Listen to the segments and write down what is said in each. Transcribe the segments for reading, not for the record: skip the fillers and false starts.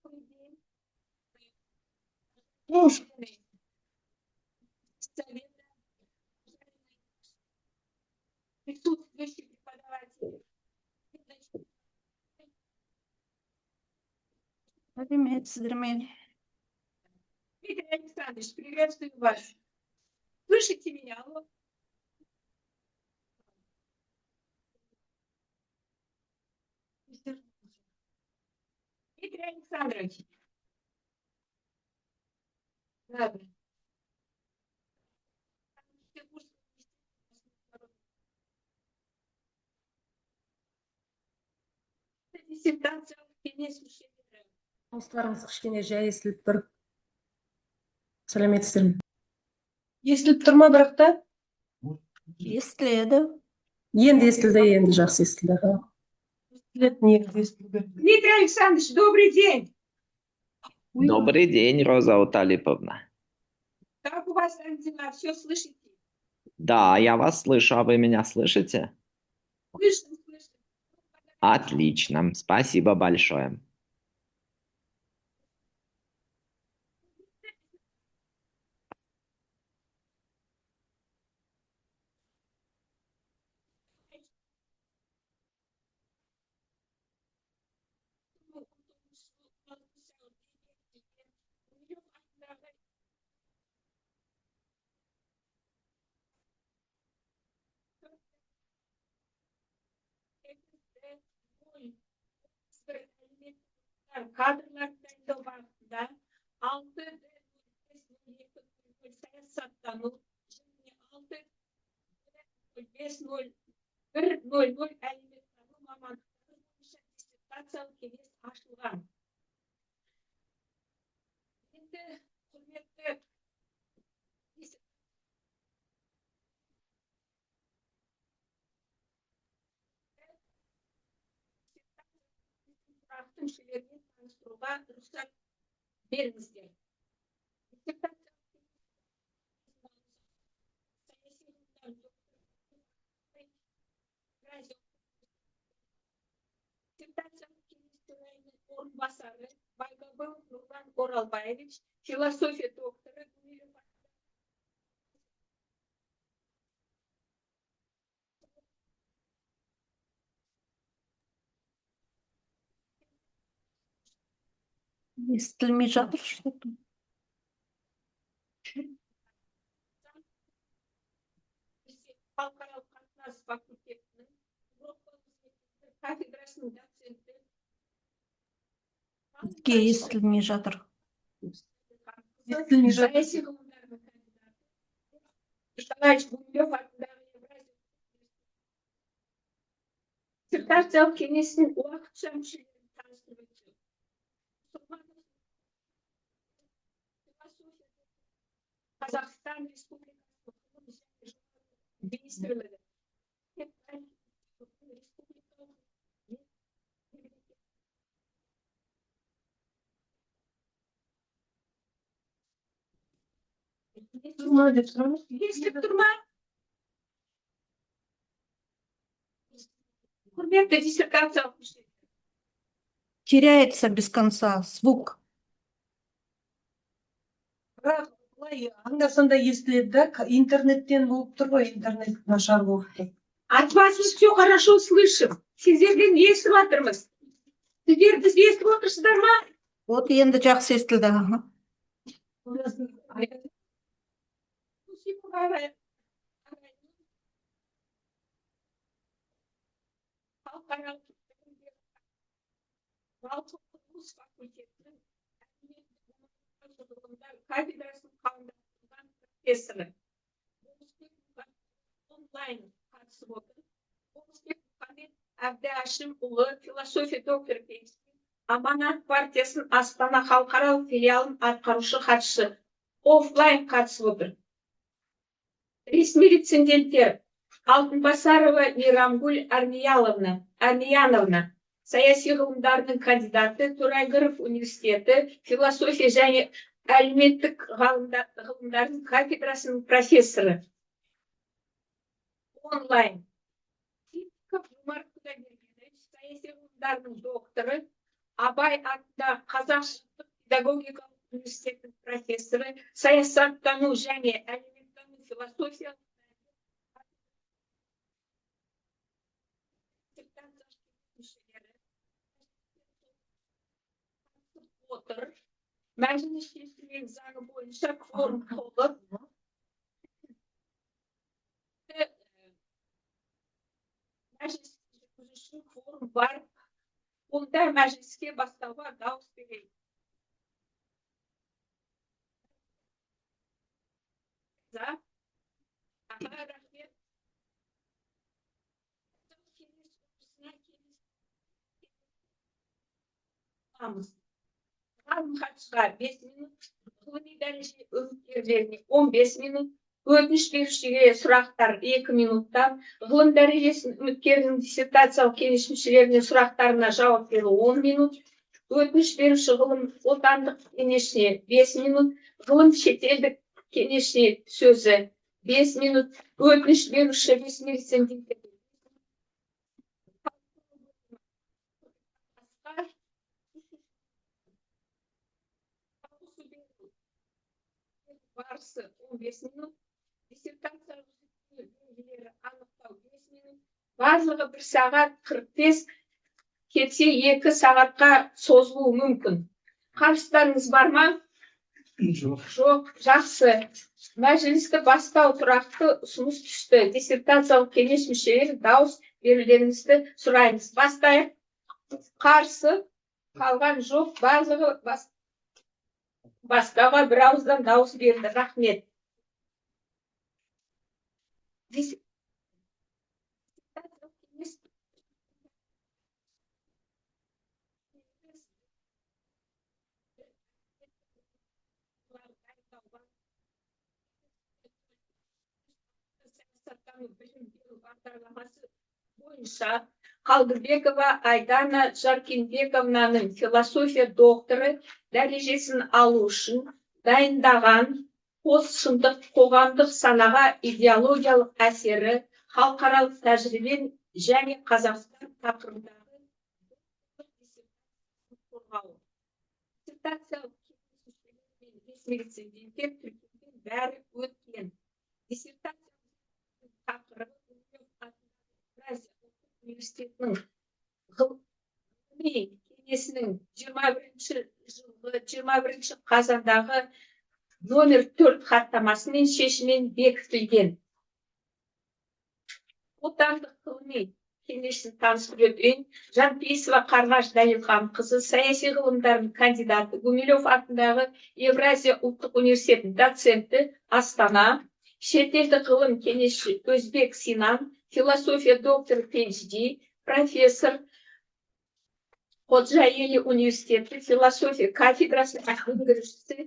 Добрый день. Уважаемые советы, присутствующие преподаватели. Дмитрий Александрович, приветствую вас. Слышите меня? Алло? Дмитрий Александрович. Ладно. Диссертация кеңес мүшелері. Дауыстарыңыз кішкене жай естіліп тұр. Сәлеметсіздер ме? Естіліп тұр ма бірақ та? Естіледі. Енді естілді, енді жақсы естілді. Естіледі, негізі естілді. Дмитрий Александрович, добрый день. Добрый день, Роза Уталиповна. Как у вас там дела? Все слышите? Да, я вас слышу, а вы меня слышите? Слышно, слышно. Отлично, спасибо большое. Kadrlar dayandırmakta 6.5.2 саясаттану және 6.5.0.1.00 әлеуметтану мамандықтары бойынша диссертациялық кеңес ашылған. Енді құрметті мүшелермен таныстыруға рұқсат беріңіздер. Диссертациялық кеңес төрайымының орынбасары Байгабылов Нұрлан Оралбаевич, философия докторы, Естілмей жатыр, что-то. халықаралық қатынас факультетінің кафедрасының доценті. Бізге естілмей жатыр. Естілмей жатыр. Саяси ғылымдарының кандидаты. Николаевич Гумилев атындағы Евразия диссертациялық кеңесінің уақытша мүшелерін таныстырып өтті. Қазақстан Республикасы министрлігі. Тұрма деп сұрамыз. Естіліп тұр ма? Құрметті диссертациялық мүшелер. Теряется без конца звук. Бірақ былай анда-санда естіледі да, интернеттен болып тұр ғой, интернет нашар болып тұр. От вас все хорошо слышим. Сіздерден естіп жатырмыз. Сіздер бізді естіп отырсыздар ма? Вот енді жақсы естілді. Кафедрасының қауымдастырылған профессоры. Онлайн қатысып отыр. Болысбек Мұхаммед Әбдіәшімұлы, философия доктор пенсии, Аманат партиясының Астана халықаралық филиалының атқарушы хатшысы. Офлайн қатысып отыр. Ресми реценденттер Алтынбасарова Мейрамгүл Армияновна, саяси ғылымдарының кандидаты, Торайғыров университеті, философия және әлеуметтік ғылымдардың кафедрасының профессоры. Онлайн. Жомарт Құдайбергенович, саяси ғылымдарының докторы, Абай атындағы Қазақ педагогикалық университетінің профессоры, саясаттану және әлеуметтану философия отыр. Мәжіліс шешімінің заңы бойынша кворум толып, мәжіліс жүргізуші кворум бар. Онда мәжіліске бастауға дауыс берейік. За. Аға, рахмет. Ғалым хатшыға 5 минут, ғылыми дәреже үміткерлеріне 15 минут, өтініш берушіге сұрақтар 2 минуттан, ғылым дәрежесін үміткердің диссертациялық кеңес мүшелеріне сұрақтарына жауап беру 10 минут, өтініш беруші ғылым отандық кеңесіне 5 минут, ғылым шетелдік кеңесіне сөзі 5 минут, өтініш беруші ресми-рецензенттер барысы 15 минут, диссертация деңгейлері анықтау 5 минут, барлығы 1 сағат 45, кетсе 2 сағатқа созылуы мүмкін. Қарсылықтарыңыз бар ма? Жоқ, жақсы. Мәжілісті бастау тұрақты ұсыныс түсті. Диссертациялық кеңес мүшелері дауыс берулеріңізді сұраймыз. Бастайық. Қарсы қалған жоқ, барлығы бастауға бір ауыздан дауыс берді. Рахмет. Бағдарламасы бойынша Қалдыбекова Айдана Жаркенбековнаның философия докторы дәрежесін алу үшін дайындаған постшындық қоғамдық санаға идеологиялық әсері, халықаралық тәжірибе және Қазақстан тақырыбындағы қорғауы. Диссертациялық ресми-рецензенттер тіркелген бәрі өткен. Диссертация тақырыбы университетінің ғылыми кеңесінің 21 қазандағы номер 4 хаттамасымен шешіммен бекітілген. Отандық ғылыми кеңесін таныстырып өтейін. Жанпейісова Қарғаш Дәлелханқызы, саяси ғылымдардың кандидаты, Гумилев атындағы Евразия ұлттық университетінің доценті, Астана. Шетелдік ғылым кеңесші Өзбек Синан, философия доктор PhD, профессор Ходжаели университеті, философия кафедрасы меңгерушісі.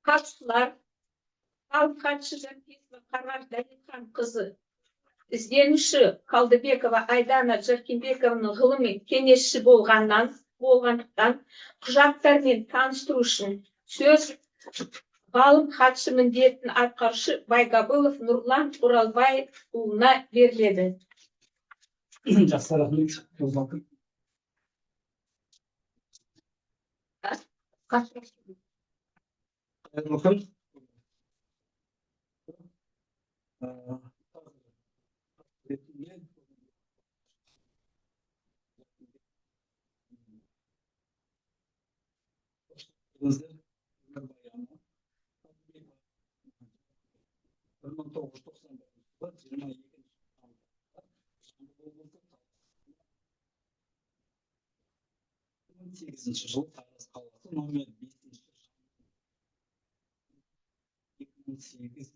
Қатысушылар, ғалым хатшы Жанпейісова Қарғаш Дәлелханқызы, ізденуші Қалдыбекова Айдана Жаркенбековнаның ғылыми кеңесші болғандықтан құжаттармен таныстыру үшін сөз ғалым хатшы міндетін атқарушы Байгабылов Нұрлан Оралбайұлына беріледі. Жақсы, рахмет. Қайырлы күн. Жыл Тараз қаласы номер 5-2008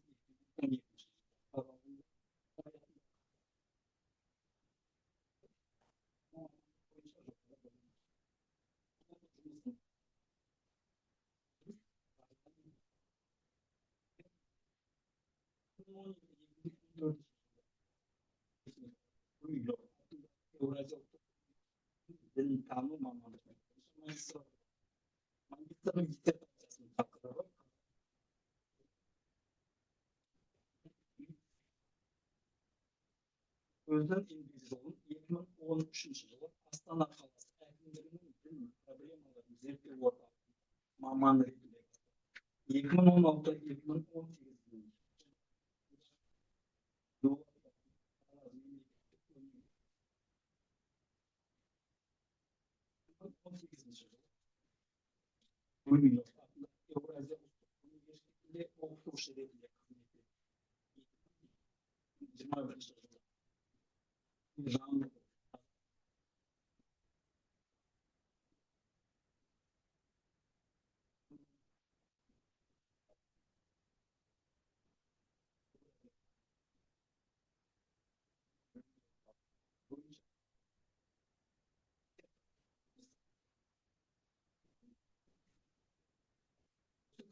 Дінтану мамандығы. Магистрдің диссертациясының тақырыбы өзінің еңбек жолын 2013 жылы Астана қаласы әкімдігінің дін проблемаларын зерттеу орталығы маманы ретінде 2016-2018 жылы Гумилев атындағы Еуразия ұлттық университетінде оқытушы ретінде қызмет етті. 21 жылы жанды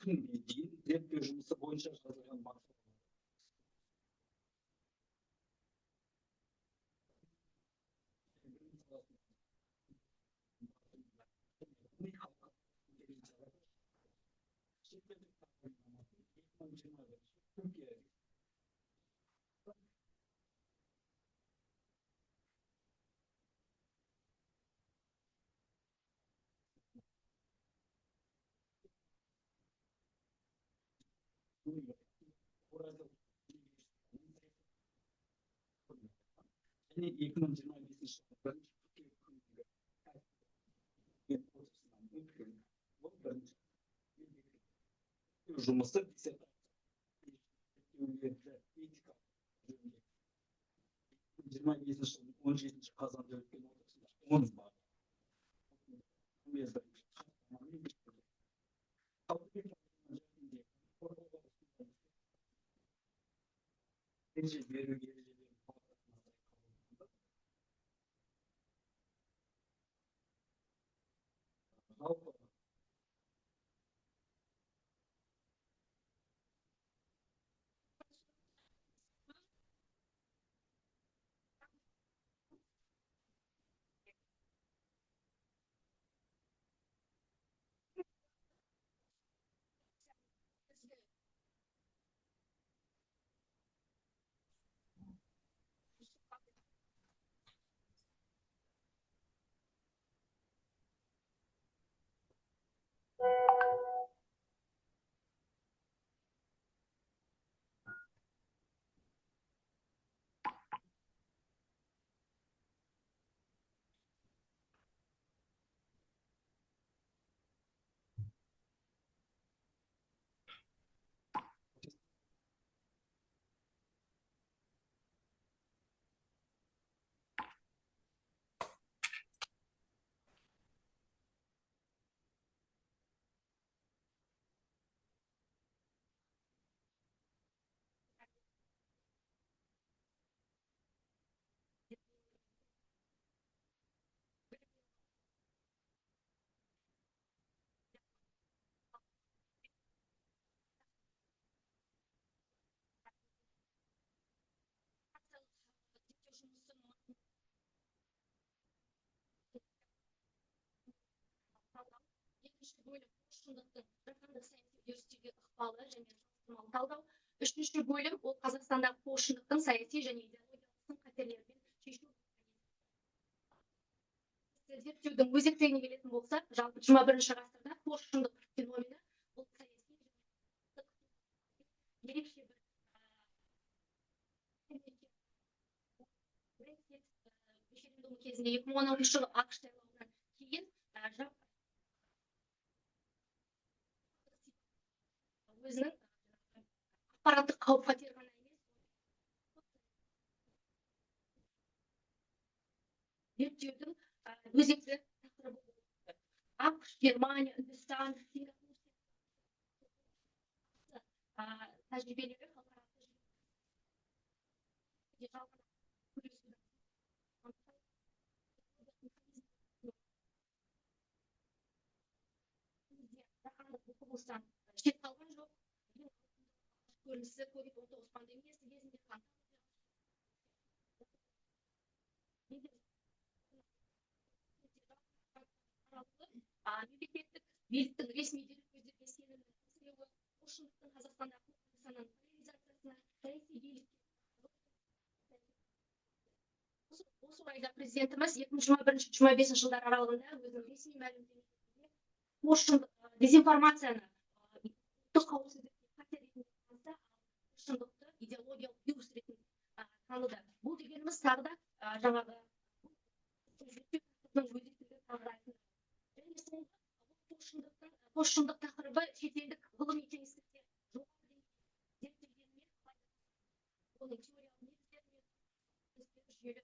күнге дейін зерттеу жұмысы бойынша жазылған мақала. Және 2025 жылы жұмысы диссертация этика жөнінде 25 жылдың 17 қазанда өткен отырысында оңыз бар. Екінші бөлім шындықтың жаһандық саяси үдерістегі ықпалы және салыстырмалы талдау. Үшінші бөлім ол Қазақстандағы қоғамдықтың саяси және идеологиялық сын-қатерлерін шешу. Зерттеудің өзектілігіне келетін болсақ, жалпы 21 ғасырда қоғамдық феномені бұл саяси ерекше бір референдум кезінде 2016 жылы ақш сайлауынан кейін өзінің ақпараттық қауіп қатер ғана емес, зерттеудің өзекті тақырыбы болды. ақш, Германия, Үндістан, Сингапур тәжірибелері шет қалған жоқ. Көрінісі COVID-19 пандемиясы кезінде мемлекеттік биліктің ресми дереккөздерге сенімді тексеруі, Қоғамдықтың Қазақстандағы полициясының поляризациясына, саяси билікке осы орайда президентіміз 2021-2025 жылдар аралығында өзінің ресми мәлімдемесінде пошындық дезинформацияны ұлттық қауіпсіздікке қатер ретінде таныса, пошындықты идеологиялық вирус ретінде таныды. Бұл дегеніміз тағы да жаңағы пошындық тақырыбы шетелдік ғылыми кеңістікте зерттелгенімен оның теориялық негіздерімен жүйелі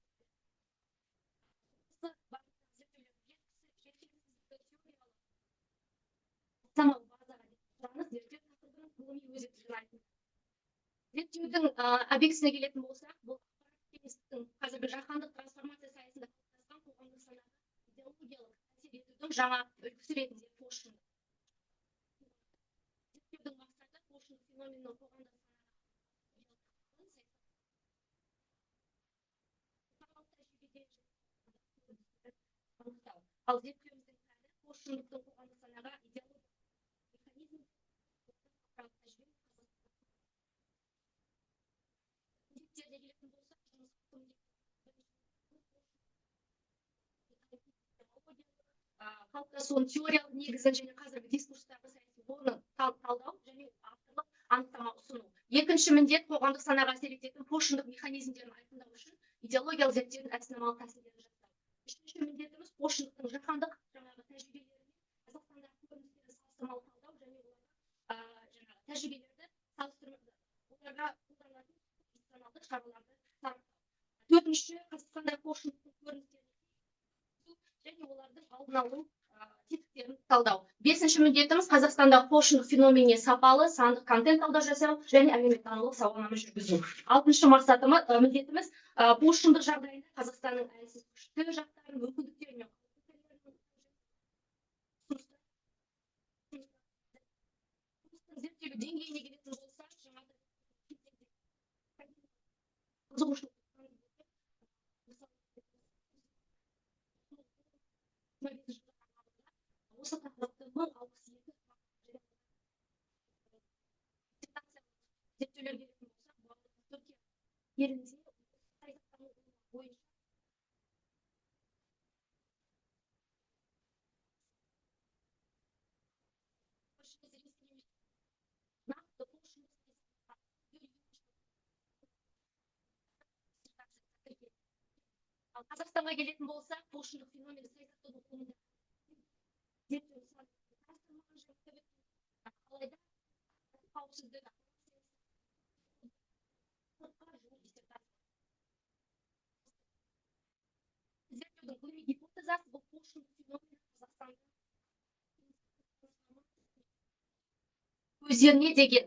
санау базаға сұраныс зерттеу тақырыбының ғылыми өзектілігін айтады. Зерттеудің объектісіне келетін болсақ, бұл ақпарат кеңістіктің қазіргі жаһандық трансформация саясында қалыптасқан қоғамдық санаға идеологиялық әсер етудің жаңа үлгісі ретінде пошындық. Зерттеудің мақсаты пошындық феноменнің қоғамдық санаға ал зерттеуіміздің пәні пошындықтың қоғамдық санаға идеологиялық механизм қалыптасуын теориялық негізін және қазіргі дискурстағы саяси орнын талдау және авторлық анықтама ұсыну. Екінші міндет қоғамдық санаға әсер ететін пошындық механизмдерін айқындау үшін идеологиялық зерттеудің әдіснамалық тәсілдерін жасау. Үшінші міндетіміз пошындықтың жаһандық жаңағы тәжірибелерімен Қазақстандағы көріністерді салыстырмалы талдау және жаңағы тәжірибелерді салыстырмалы оларға қолданылатын институционалдық шараларды сараптау. Төртінші, Қазақстандағы пошындықтың көріністерін және олардың алдын алу тетіктерін талдау. Бесінші міндетіміз Қазақстандағы пошындық феноменіне сапалы сандық контент талдау жасау және әлеуметтанулық сауалнама жүргізу. Алтыншы міндетіміз пошындық жағдайында Қазақстанның әлсіз күшті жақтарын мүмкіндіктері мен зерттеу деңгейіне келетін болсақ, осы тақырыпты 1062 зерттеулер келетін болсақ, Түркия елінде саясаттану бойынша Қазақстанға келетін болсақ, пошындық феномені саясаттану ғылымында зерттеу алайда қауіпсіздік зерттеудің ғылыми гипотезасы бұл пошындық феномен Қазақстанда өздеріне деген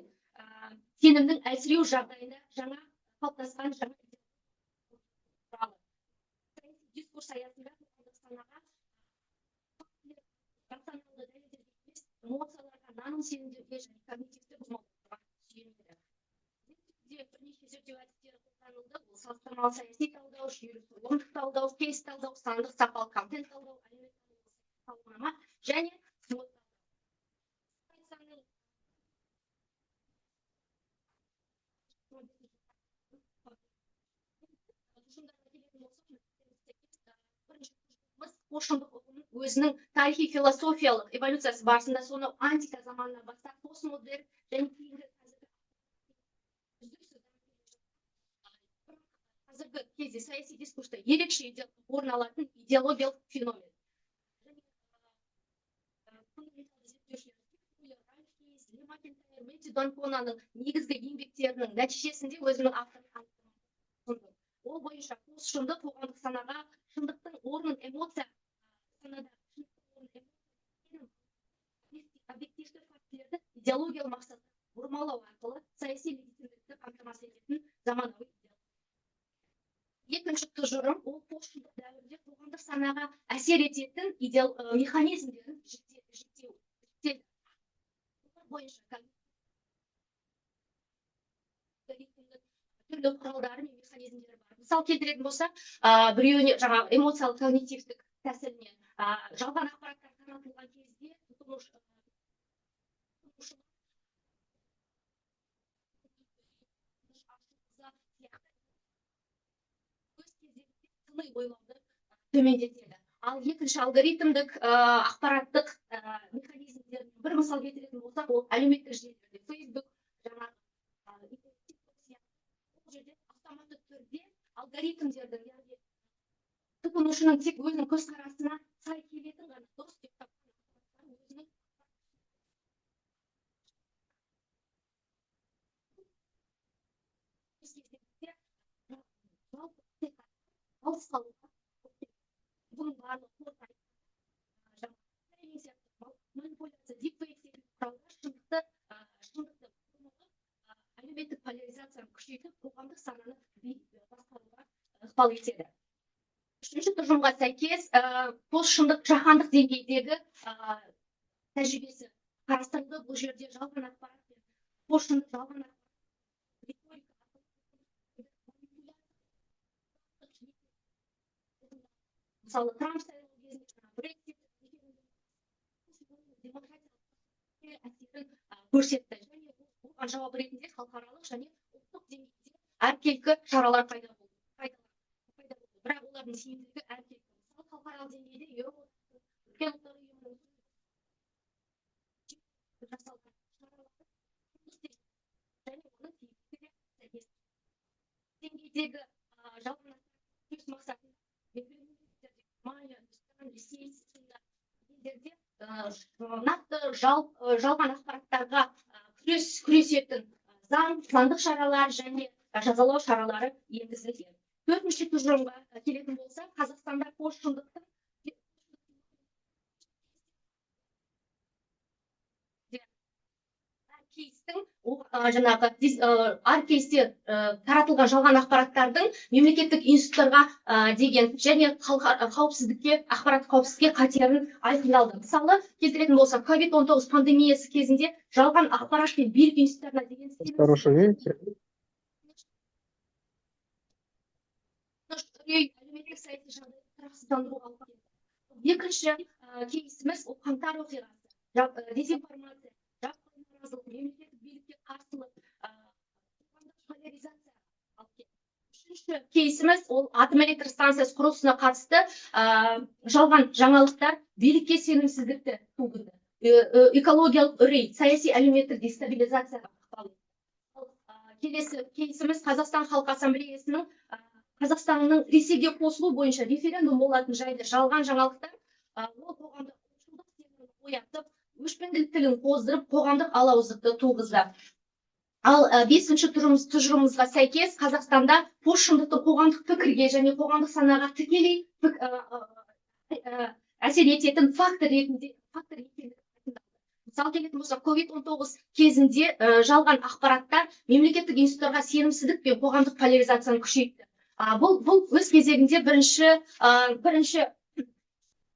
сенімнің әлсіреу жағдайында жаңа қалыптасқан жаңа дискурс аясында Қазақстанға рационалды дәлелдерге емес, эмоцияларға, наным сенімдерге және когнитивті бұзылуларға сүйенеді. Зерттеуде бірнеше зерттеу әдістері қолданылды. Бұл салыстырмалы саяси талдау, жүйелі құрылымдық талдау, кейс талдау, сандық сапалы контент талдау, әлеуметтанулық сауалнама және SWOT талдау. Пошындық ұғымның өзінің тарихи философиялық эволюциясы барысында соны антика заманынан бастап постмодерн және кейінгі қазіргі кезде саяси дискурста ерекше орын алатын идеологиялық феномен. Негізгі еңбектерінің нәтижесінде өзінің авторлық анықтамасын ол бойынша постшындық қоғамдық санаға шындықтың орнын эмоция санада объективті фактілерді идеологиялық мақсатта бұрмалау арқылы саяси легитимдікті қамтамасыз ететін заманауи идеология. Екінші тұжырым ол постшындық дәуірде қоғамдық санаға әсер ететін механизмдерін жіктеу бойынша түрлі құралдары мен механизмдері бар. Мысал келтіретін болсақ, біреуіне жаңа эмоциялық когнитивтік тәсілінен жалған ақпараттар таратылған кезде тұтынушы сыни ойлауды төмендетеді. Ал екінші алгоритмдік ақпараттық механизмдерін бір мысал келтіретін болсақ, ол әлеуметтік желілерде Facebook, жаңағы бұл жерде автоматты түрде алгоритмдердің, яғни тұтынушының тек өзінің көзқарасына сай келетін ғана дұрыс деп тапқан өзінің бұның барлығы манипуляция, дипфейк секілді құралдар шындықты әлеуметтік поляризацияны күшейтіп, қоғамдық сананы басқаруға ықпал етеді. Үшінші тұжырымға сәйкес, постшындық жаһандық деңгейдегі тәжірибесі қарастырылды. Бұл жерде жалған ақпарат пен постшындық жалған ақпарат мысалы Трамп сайлауы кезінде Брексит әсерін көрсетті. Және оған жауап ретінде халықаралық және ұлттық деңгейде әркелкі шаралар пайда болды. Бірақ олардың тиімділігі әркелкі. Мысалы халықаралық деңгейде Еуроодақтың үлкен ұлттар ұйымының жасалған шаралары және оның тиімділігі сәйкес. Деңгейдегі жалған күрес мақсатында Германия, Ресей сынды елдерде нақты жалған ақпараттарға күресетін заңдық шаралар және жазалау шаралары енгізілген. Төртінші тұжырымға келетін болса, Қазақстанда постшындықтың әр кейсте таратылған жалған ақпараттардың мемлекеттік институттарға деген және қауіпсіздікке, ақпарат қауіпсіздікке қатерін айқындалды. Мысалы, келтіретін болса, COVID-19 пандемиясы кезінде жалған ақпарат пен билік институттарына деген әлеуметтік саяси жағдайды тұрақсыздандыру алып келді. Екінші кейсіміз ол қаңтар оқиғасы. Дезинформация, жаппай наразылық, мемлекеттік билікке қарсылық, поляризация алып келді. Үшінші кейсіміз ол атом электр станциясы құрылысына қатысты жалған жаңалықтар билікке сенімсіздікті туғызды. Экологиялық үрей, саяси әлеуметтік дестабилизацияға ықпал етті. Келесі кейсіміз Қазақстан Халқы Ассамблеясының Қазақстанның Ресейге қосылу бойынша референдум болатын жайды жалған жаңалықтар ол қоғамдық ұлтшылдық сенімін оятып, өшпенділік тілін қоздырып, қоғамдық алауыздықты туғызды. Ал бесінші тұжырымымызға сәйкес, Қазақстанда постшындықты қоғамдық пікірге және қоғамдық санаға тікелей әсер ететін фактор ретінде Мысалы келетін болса, COVID-19 кезінде жалған ақпараттар мемлекеттік институттарға сенімсіздік пен қоғамдық поляризацияны күшейтті. Бұл өз кезегінде бірінші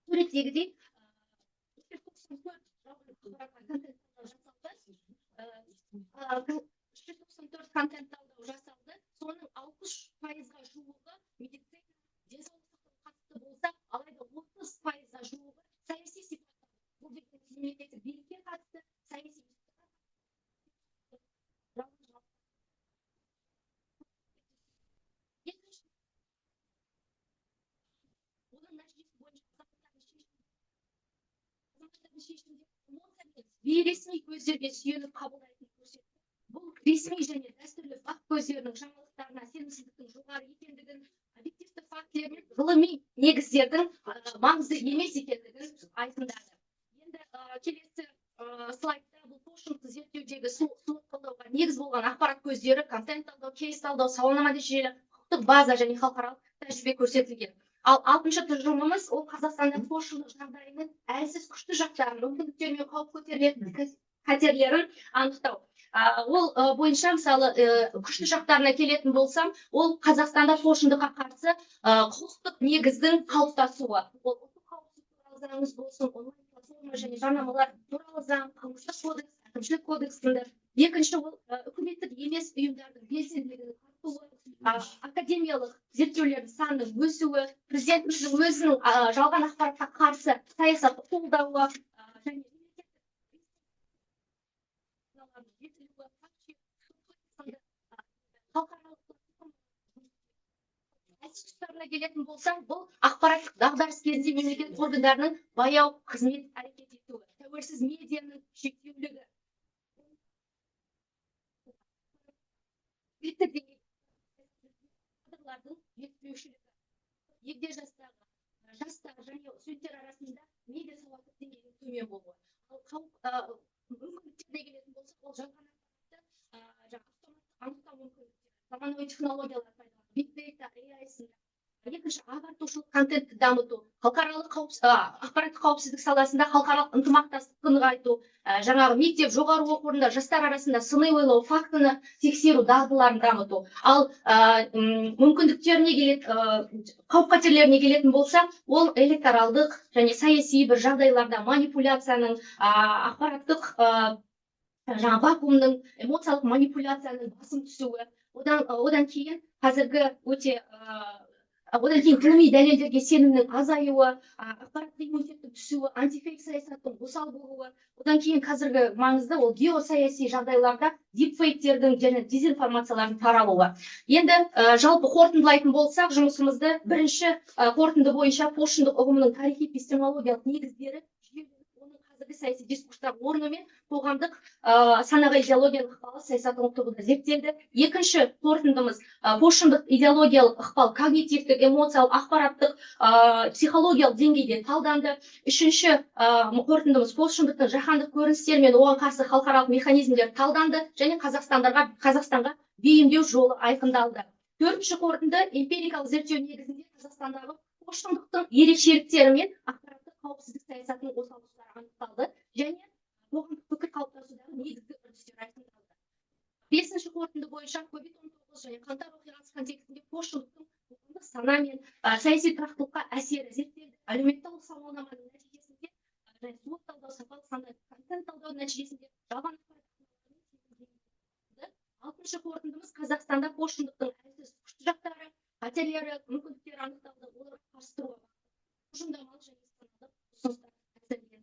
суреттегідей 394 контент талдау жасалды. Соның 60%-ға жуығы медицина денсаулыққа қатысты болса, алайда 30%-ға жуығы саяси сипатта. Бұл мемлекеттік билікке қатысты саяси бейресми көздерге сүйеніп қабылдайтын көрсетті. Бұл ресми және дәстүрлі факт көздерінің жаңалықтарына сенімсіздіктің жоғары екендігін, объективті фактілер мен ғылыми негіздердің маңызды емес екендігін айқындады. Енді келесі слайдта бұл постшындықты зерттеудегі қолдауға негіз болған ақпарат көздері, контент талдау, кейс талдау, сауалнама нәтижелері, құқықтық база және халықаралық тәжірибе көрсетілген. Ал 6-шы тұжырымымыз ол Қазақстанда постшындық жағдайының әлсіз күшті жақтарын, мүмкіндіктер мен қауіп көтерілетін қатерлерін анықтау. Ол бойынша мысалы күшті жақтарына келетін болсам, ол Қазақстанда постшындыққа қарсы құқықтық негіздің қалыптасуы. Ол ұлттық қауіпсіздік туралы заңымыз болсын, онлайн платформа және жарнамалар туралы заң, қылмыстық кодекс, әкімшілік кодекс сынды. Екінші ол үкіметтік емес ұйымдардың белсенділігінің артуы, академиялық зерттеулердің санының өсуі, президенттің өзінің жалған ақпаратқа қарсы саясат қолдауы және ресурстарына келетін болсақ, бұл ақпараттық дағдарыс кезінде мемлекет органдарының баяу қызмет әрекет етуі, тәуелсіз медианың шектеулігі, кадрлардың жетіспеушілігі, егде жастар және студенттер арасында медиа сауаттылық деңгейінің төмен болуы. Ал мүмкіндіктеріне келетін болсақ, ол жалған ақпаратты анықтау мүмкіндіктері, заманауи технологиялар пайдалану, биг дейта, AI сынды. Екінші, ағартушылық контентті дамыту, халықаралық ақпараттық қауіпсіздік саласында халықаралық ынтымақтастықты нығайту, жаңағы мектеп, жоғары оқу орнында жастар арасында сыни ойлау фактіні тексеру дағдыларын дамыту. Ал мүмкіндіктеріне келетін, қауіп-қатерлеріне келетін болса, ол электоралдық және саяси бір жағдайларда манипуляцияның, ақпараттық вакуумның, эмоциялық манипуляцияның басым түсуі. Одан кейін қазіргі өте одан кейін ғылыми дәлелдерге сенімнің азаюы, ақпараттық иммунитеттің түсуі, антифейк саясаттың осал болуы. Одан кейін қазіргі маңызды ол геосаяси жағдайларда дипфейктердің және дезинформациялардың таралуы. Енді жалпы қорытындылайтын болсақ, жұмысымызды бірінші қорытынды бойынша пошындық ұғымының тарихи эпистемологиялық негіздері, оның қазіргі саяси дискурстар орны мен қоғамдық санаға идеологиялық ықпалы саясаттың тобында зерттелді. Екінші қорытындымыз пошындық идеологиялық ықпал когнитивтік, эмоциялық, ақпараттық, психологиялық деңгейде талданды. Үшінші қорытындымыз пошындықтың жаһандық көріністер мен оған қарсы халықаралық механизмдер талданды және Қазақстанға бейімдеу жолы айқындалды. Төртінші қорытынды эмпирикалық зерттеу негізінде Қазақстандағы пошындықтың ерекшеліктері мен ақпараттық қауіпсіздік саясатының осал тұстары анықталды және қоғамдық пікір қалыптасудағы негізгі үрдістер айқындалды. Бесінші қорытынды бойынша COVID-19 және қаңтар оқиғасы контекстінде пошындықтың қоғамдық сана мен саяси тұрақтылыққа әсері зерттелді. Әлеуметтік сауалнаманың нәтижесінде және сот талдау, сапалық санды контент талдау нәтижесінде жалған ақпарат. Алтыншы қорытындымыз Қазақстанда пошындықтың әлсіз күшті жақтары, қатерлері, мүмкіндіктері анықталды, оларға қарсы тұруға ұжымдамалық және саналдық ұсыныстар әзірленді.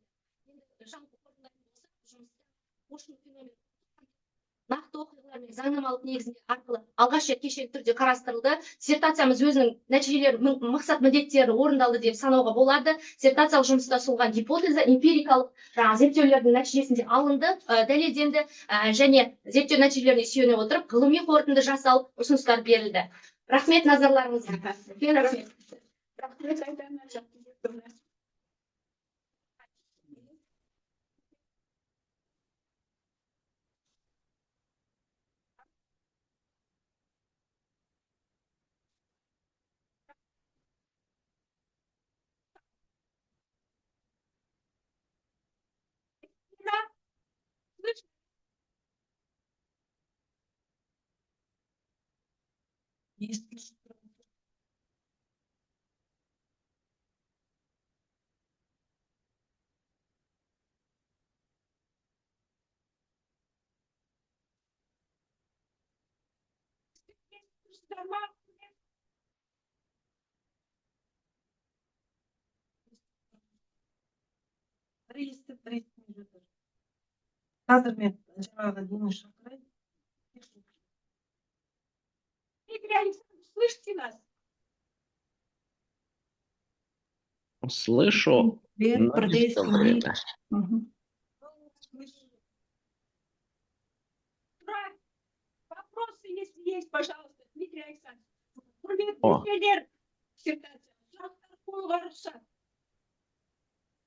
Енді жалпы қорытындылайтын болсақ, жұмыста пошындық феномен нақты оқиғалар мен заңнамалық негізінде арқылы алғаш рет кешенді түрде қарастырылды. Диссертациямыз өзінің нәтижелері, мақсат міндеттерін орындалды деп санауға болады. Диссертациялық жұмыста ұсынылған гипотеза эмпирикалық зерттеулердің нәтижесінде алынды, дәлелденді және зерттеу нәтижелеріне сүйене отырып, ғылыми қорытынды жасау ұсыныстар берілді. Рахмет назарларыңызға. Рахмет. Қазір мен жаңағы Денис шақырайын. Дмитрий Александрович, слышите нас? Слышу, но не всё время. Вопросы, если есть, пожалуйста, Дмитрий Александрович. О.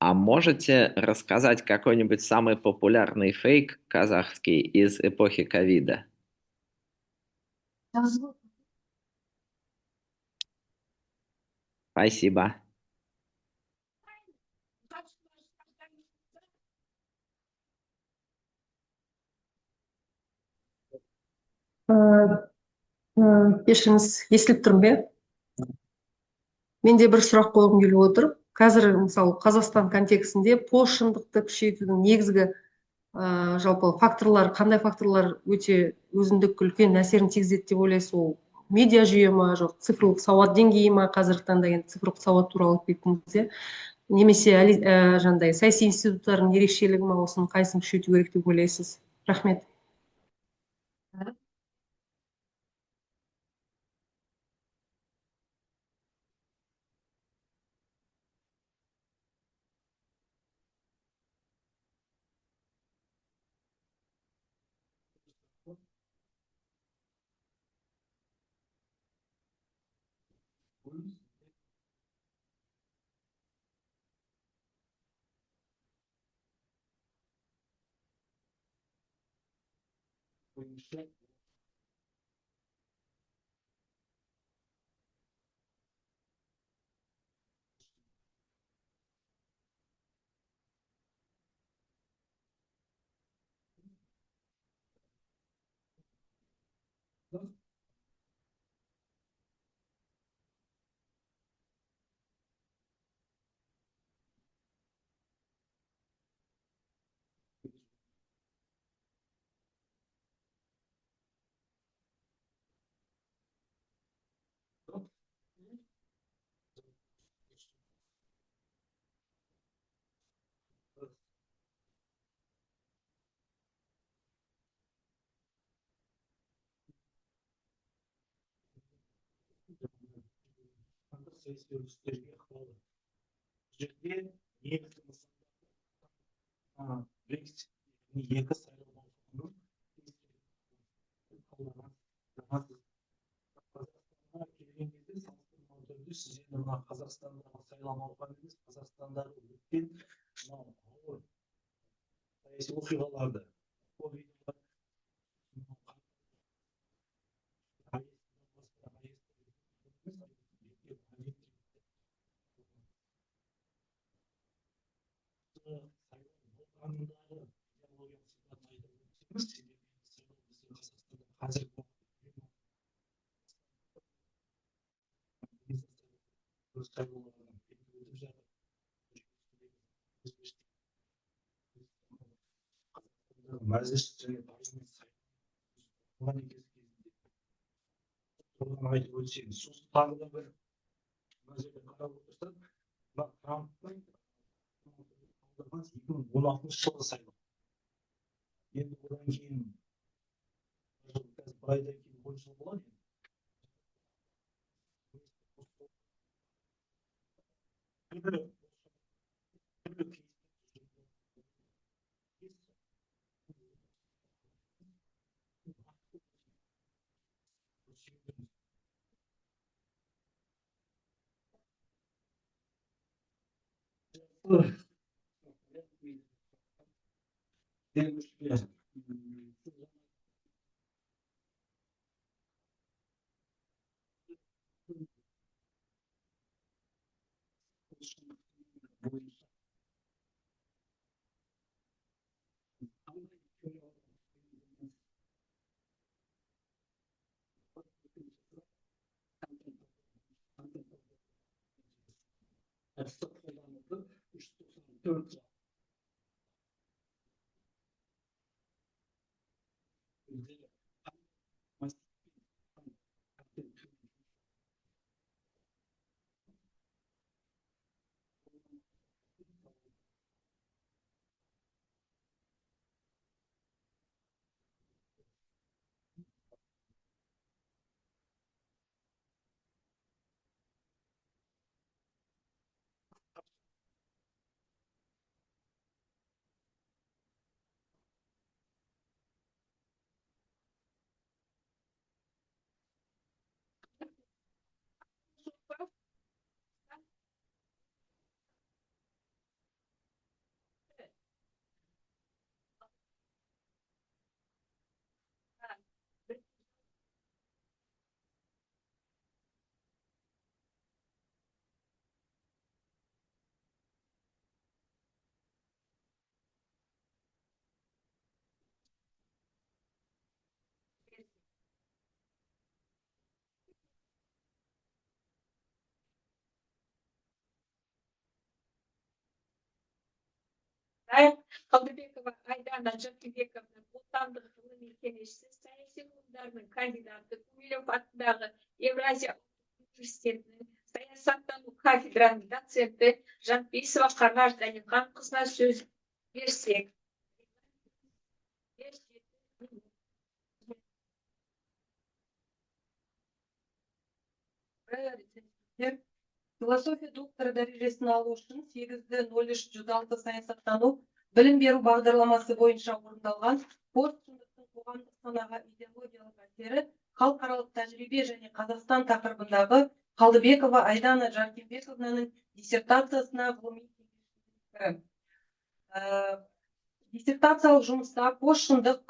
А можете рассказать какой-нибудь самый популярный фейк казахский из эпохи ковида? Спасибо. Кешіріңіз, естіліп тұрмын бе? Менде бір сұрақ қойғым келіп отыр. Қазір мысалы Қазақстан контекстінде пошындықты күшейтудің негізгі жалпы факторлар, қандай факторлар өте өзіндік үлкен әсерін тигізеді деп ойлайсыз? Ол медиа жүйе ма, жоқ цифрлық сауат деңгейі ма? Қазіргі таңда енді цифрлық сауат туралы кеттіңіз, немесе жаңағыдай саяси институттардың ерекшелігі ма, осының қайсысын күшейту керек деп ойлайсыз? Рахмет. Саяси үрдістерге ықпалы. Бұл жерде негізгі нысандар Brexit екі сайлау науқанының Қазақстанға келген кезде салыстырмалы түрде сіз енді мына Қазақстандағы сайлау науқаны емес, Қазақстандағы өткен мынау ауыр саяси оқиғаларды мәжіліс және парламент сайлауынан айтып өтсеңіз, сосын тағы да бір мына жерде қарап отырсақ, мына Трамптың 2016 жылғы сайлау. Енді одан кейін бір айдан кейін 10 жыл болады. Қалдыбекова Айдана Жакибековна, отандық ғылыми кеңесші, саяси ғылымдарының кандидаты, Гумилев атындағы Евразия университетінің саясаттану кафедраның доценті Жанпейісова Қанар Даниқанқызына сөз берсек. Философия докторы дәрежесін алу үшін 8-03-106 саясаттану білім беру бағдарламасы бойынша орындалған постшындықтың қоғамдық санаға идеологиялық әсері, халықаралық тәжірибе және Қазақстан тақырыбындағы Қалдыбекова Айдана Жаркембековнаның диссертациясына ғылыми кеңесші. Диссертациялық жұмыста постшындық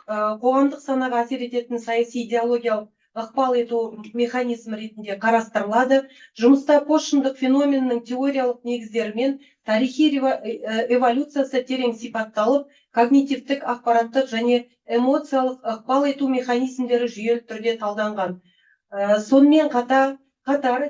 қоғамдық санаға әсер ететін саяси идеологиялық ықпал ету механизмі ретінде қарастырылады. Жұмыста постшындық феноменінің теориялық негіздері мен тарихи эволюциясы терең сипатталып, когнитивтік, ақпараттық және эмоциялық ықпал ету механизмдері жүйелі түрде талданған. Сонымен қатар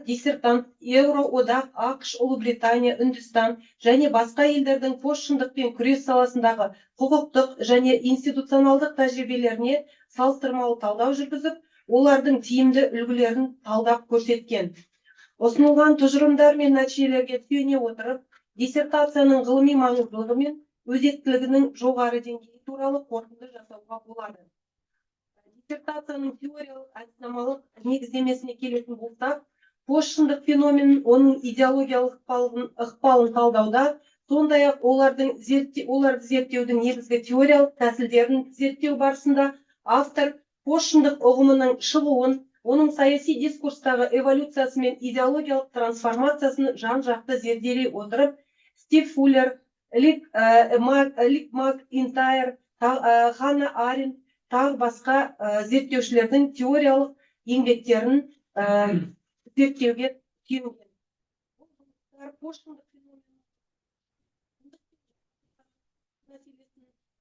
диссертант Еуроодақ, ақш, Ұлыбритания, Үндістан және басқа елдердің постшындықпен күрес саласындағы құқықтық және институционалдық тәжірибелеріне салыстырмалы талдау жүргізіп, олардың тиімді үлгілерін талдап көрсеткен. Ұсынылған тұжырымдар мен нәтижелерге сүйене отырып, диссертацияның ғылыми маңыздылығы мен өзектілігінің жоғары деңгейі туралы қорытынды жасауға болады. Диссертацияның теориялық әдіснамалық негіздемесіне келетін болсақ, постшындық феноменін, оның идеологиялық ықпалын талдауда, сондай-ақ оларды зерттеудің негізгі теориялық тәсілдерін зерттеу барысында автор постшындық ұғымының шығуын, оның саяси дискурстағы эволюциясы мен идеологиялық трансформациясын жан-жақты зерделей отырып, Стив Фуллер, Лик МакИнтайр, Ханна Аренд, тағы басқа зерттеушілердің теориялық еңбектерін зерттеуге түйінген.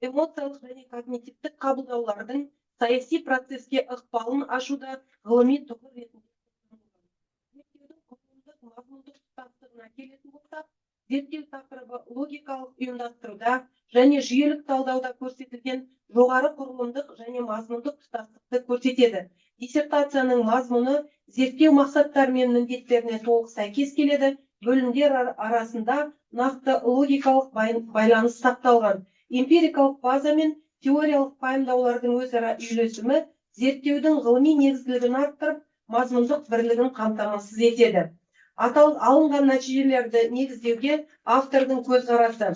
Эмоциялық және когнитивтік қабылдаулардың саяси процеске ықпалын ашуда ғылыми тұғыр ретінде. Зерттеудің құрылымдық мазмұндық тұтастығына келетін болсақ, зерттеу тақырыбы логикалық ұйымдастыруда және жүйелік талдауда көрсетілген жоғары құрылымдық және мазмұндық тұтастықты көрсетеді. Диссертацияның мазмұны зерттеу мақсаттары мен міндеттеріне толық сәйкес келеді. Бөлімдер арасында нақты логикалық байланыс сақталған. Эмпирикалық база мен теориялық пайымдаулардың өзара үйлесімі зерттеудің ғылыми негізділігін арттырып, мазмұндық бірлігін қамтамасыз етеді. Алынған нәтижелерді негіздеуге автордың көзқарасы.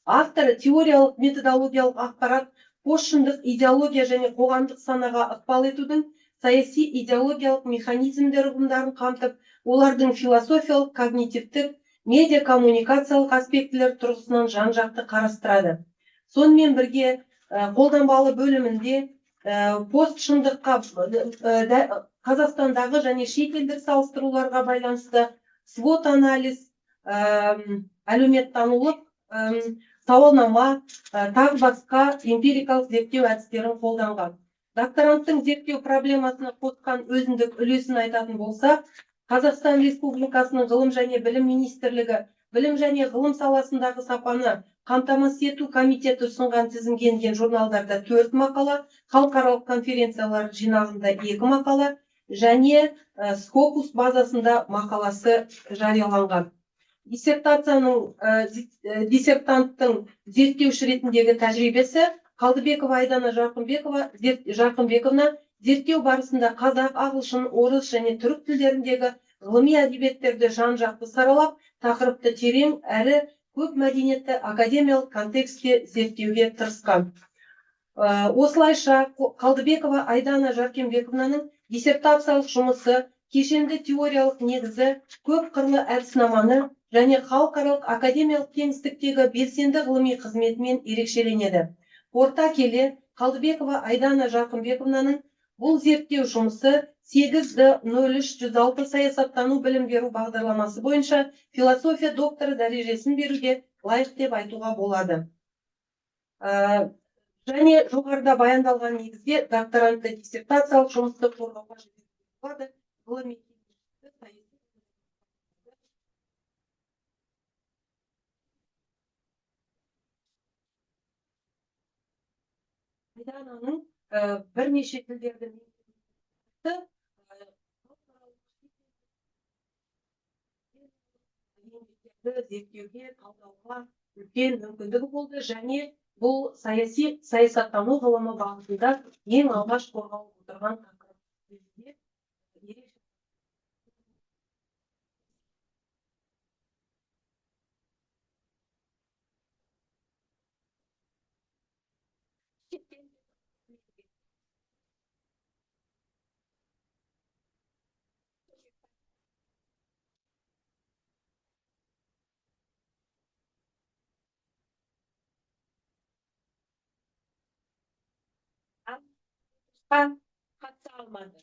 Авторы теориялық методологиялық ақпарат, постшындық идеология және қоғамдық санаға ықпал етудің саяси идеологиялық механизмдер ұғымдарын қамтып, олардың философиялық, когнитивтік, медиа-коммуникациялық аспектілер тұрғысынан жан-жақты қарастырады. Сонымен бірге қолданбалы бөлімінде постшындыққа Қазақстандағы және шетелдік салыстыруларға байланысты свот анализ, әлеуметтанулық сауалнама, тағы басқа эмпирикалық зерттеу әдістерін қолданған. Докторанттың зерттеу проблемасына қосқан өзіндік үлесін айтатын болса, Қазақстан Республикасының ғылым және білім министрлігі білім және ғылым саласындағы сапаны қамтамасыз ету комитеті ұсынған тізімге енген журналдарда 4 мақала, халықаралық конференциялар жинағында 2 мақала және Scopus базасында мақаласы жарияланған. Диссертанттың зерттеуші ретіндегі тәжірибесі Қалдыбекова Айдана Жарқымбековна зерттеу барысында қазақ, ағылшын, орыс және түрік тілдеріндегі ғылыми әдебиеттерді жан-жақты саралап, тақырыпты терең әрі көп мәдениетті академиялық контекстте зерттеуге тырысқан. Осылайша Қалдыбекова Айдана Жаркембековнаның диссертациялық жұмысы кешенді теориялық негізі, көп қырлы әдіснаманы және халықаралық академиялық кеңістіктегі белсенді ғылыми қызметімен ерекшеленеді. Қорыта келе, Қалдыбекова Айдана Жаркембековнаның бұл зерттеу жұмысы 8-03-106 саясаттану білім беру бағдарламасы бойынша философия докторы дәрежесін беруге лайық деп айтуға болады. Және жоғарыда баяндалған негізде докторантты диссертациялық жұмысты қорғауға жіберіледі. Ғылыми Айдананың бірнеше тілдерді зерттеуге, талдауға үлкен мүмкіндігі болды және бұл саясаттану ғылымы бағытында ең алғаш қорғалып отырған тақырып. қатыса алмады.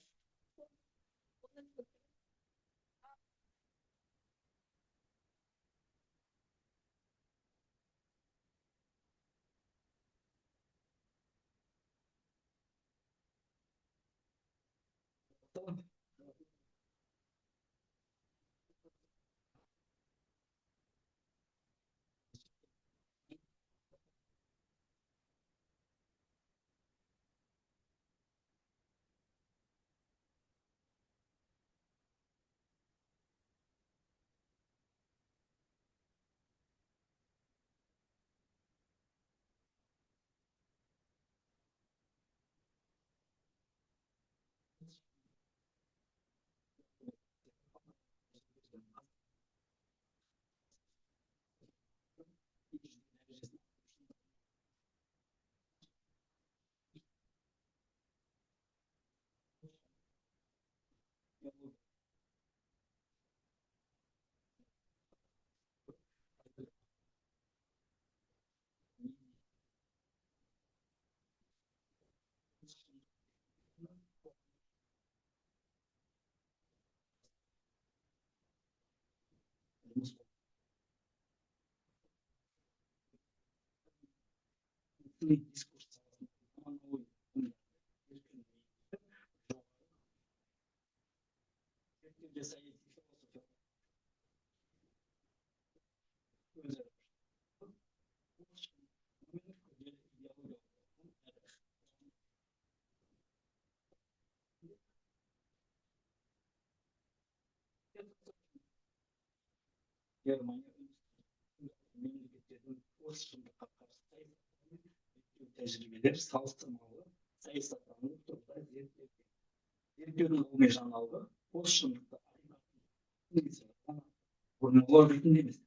Tecrübeler salыстырмалы саясаттану тұрғыда зерттеудің ғылыми жаңалығы бос шындықты бұрынғылар ретінде емес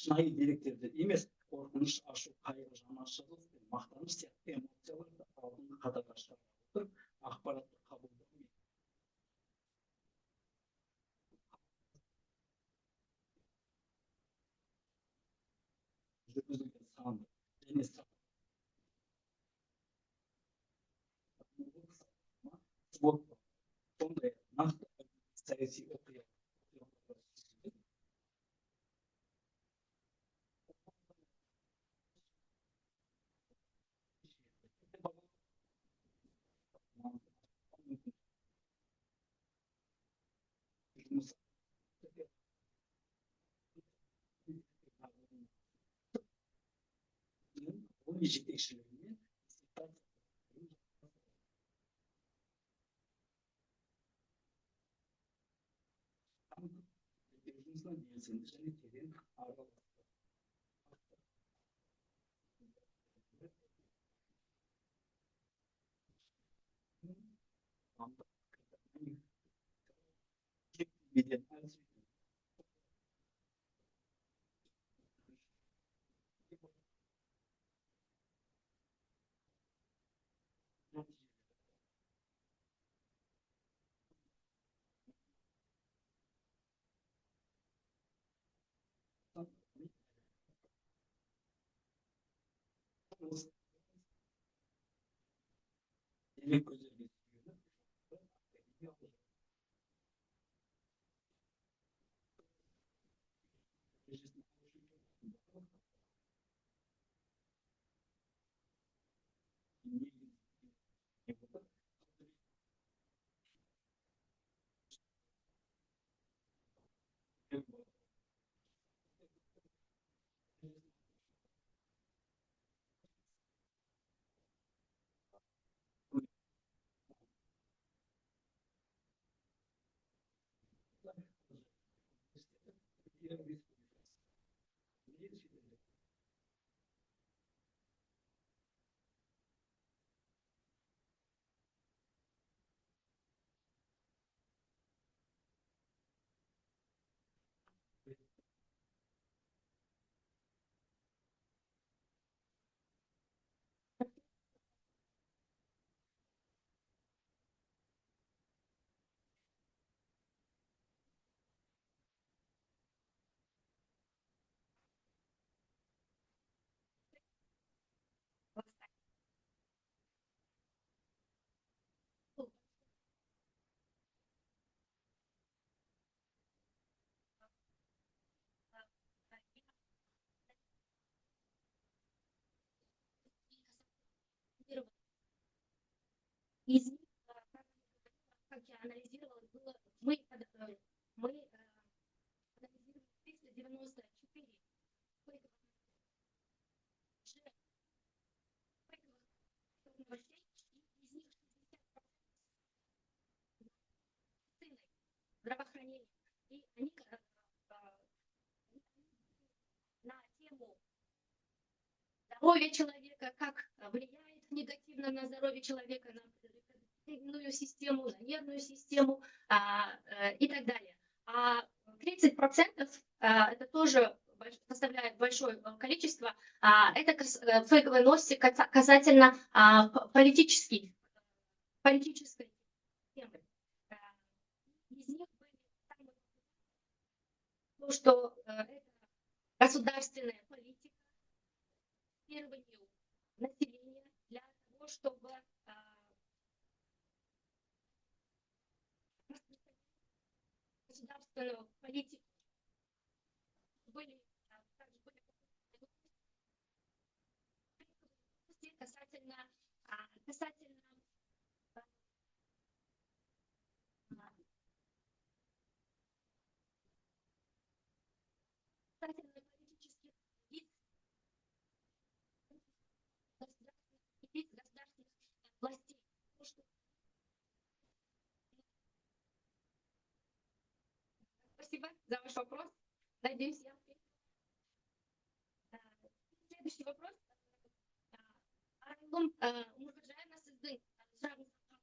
шынайы деректерді емес қорқыныш, ашу, қайғы, жанашырлық пен мақтаныш сияқты эмоцияларды алдыңғы қатарға шығара отырып ақпаратты қабылдау мен жүргізілген санды және сондай нақты саяси оқиғалар жетекшілігімен белсенді және терең из них, как я анализировала, было, мы анализировали 394 фейковых новостей, и из них 60% медицины, здравоохранения. И они на тему здоровья человека, как влияет негативно на здоровье человека, на репродуктивную систему, на нервную систему и так далее. А 30% это тоже составляет большое количество, это фейковые новости касательно политической темы. Из них были то, что это государственная политика населения для того, чтобы государственную политику были касательно политических лиц, государственных властей. Спасибо за ваш вопрос. Надеюсь, я ответила. Следующий вопрос. Арайлым Умурхаджаевна, сіздің сұрағыңызға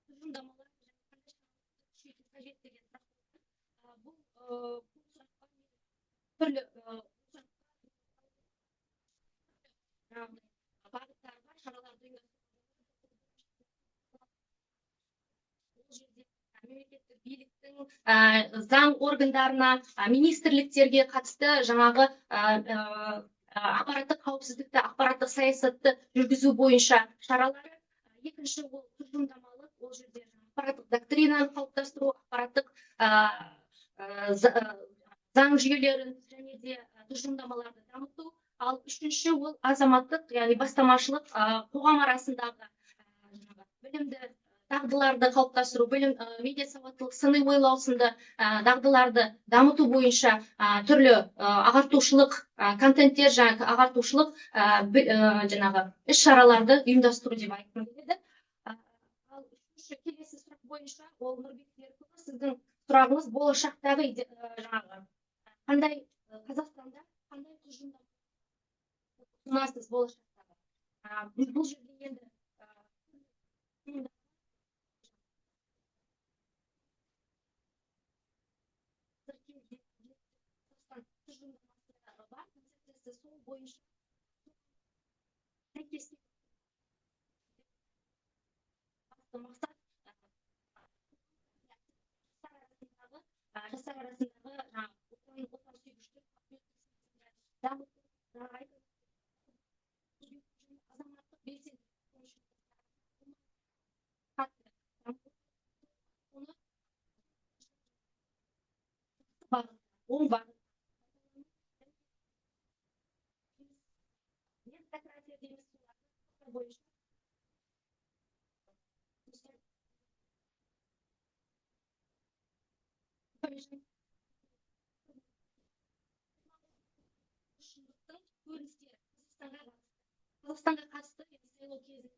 тұжырымдамалар және қандай шараларды күшейту қажет деген сұрақ. Бұл сұраққа түрлі бағыттар бар, шараларды бұл жерде мемлекеттік биліктің заң органдарына, министрліктерге қатысты жаңағы ақпараттық қауіпсіздікті, ақпараттық саясатты жүргізу бойынша шаралары. Екінші ол тұжырымдамалық, ол жерде ақпараттық доктринаны қалыптастыру, ақпараттық заң жүйелерін және де тұжырымдамаларды дамыту. Ал үшінші ол азаматтық, яғни бастамашылық қоғам арасындағы білімді дағдыларды қалыптастыру, медиа сауаттылық, сыни ойлау сынды дағдыларды дамыту бойынша түрлі ағартушылық контенттер, жаңағы ағартушылық жаңағы іс-шараларды ұйымдастыру деп айтқым келеді. Ал үшінші келесі сұрақ бойынша, ол Нұрбек Серікұлы, сіздің сұрағыңыз болашақтағы жаңағы қандай Қазақстанда қандай тұжырымдама ұсынасыз болашақтағы. Бұл жерде енді сол бойынша сәйкестік басты мақсат жастар арасындағы отансүйгіштік дамыту, азаматтық белсенділік оң бағыт бойынша Қазақстанға қатысты сайлау кезінде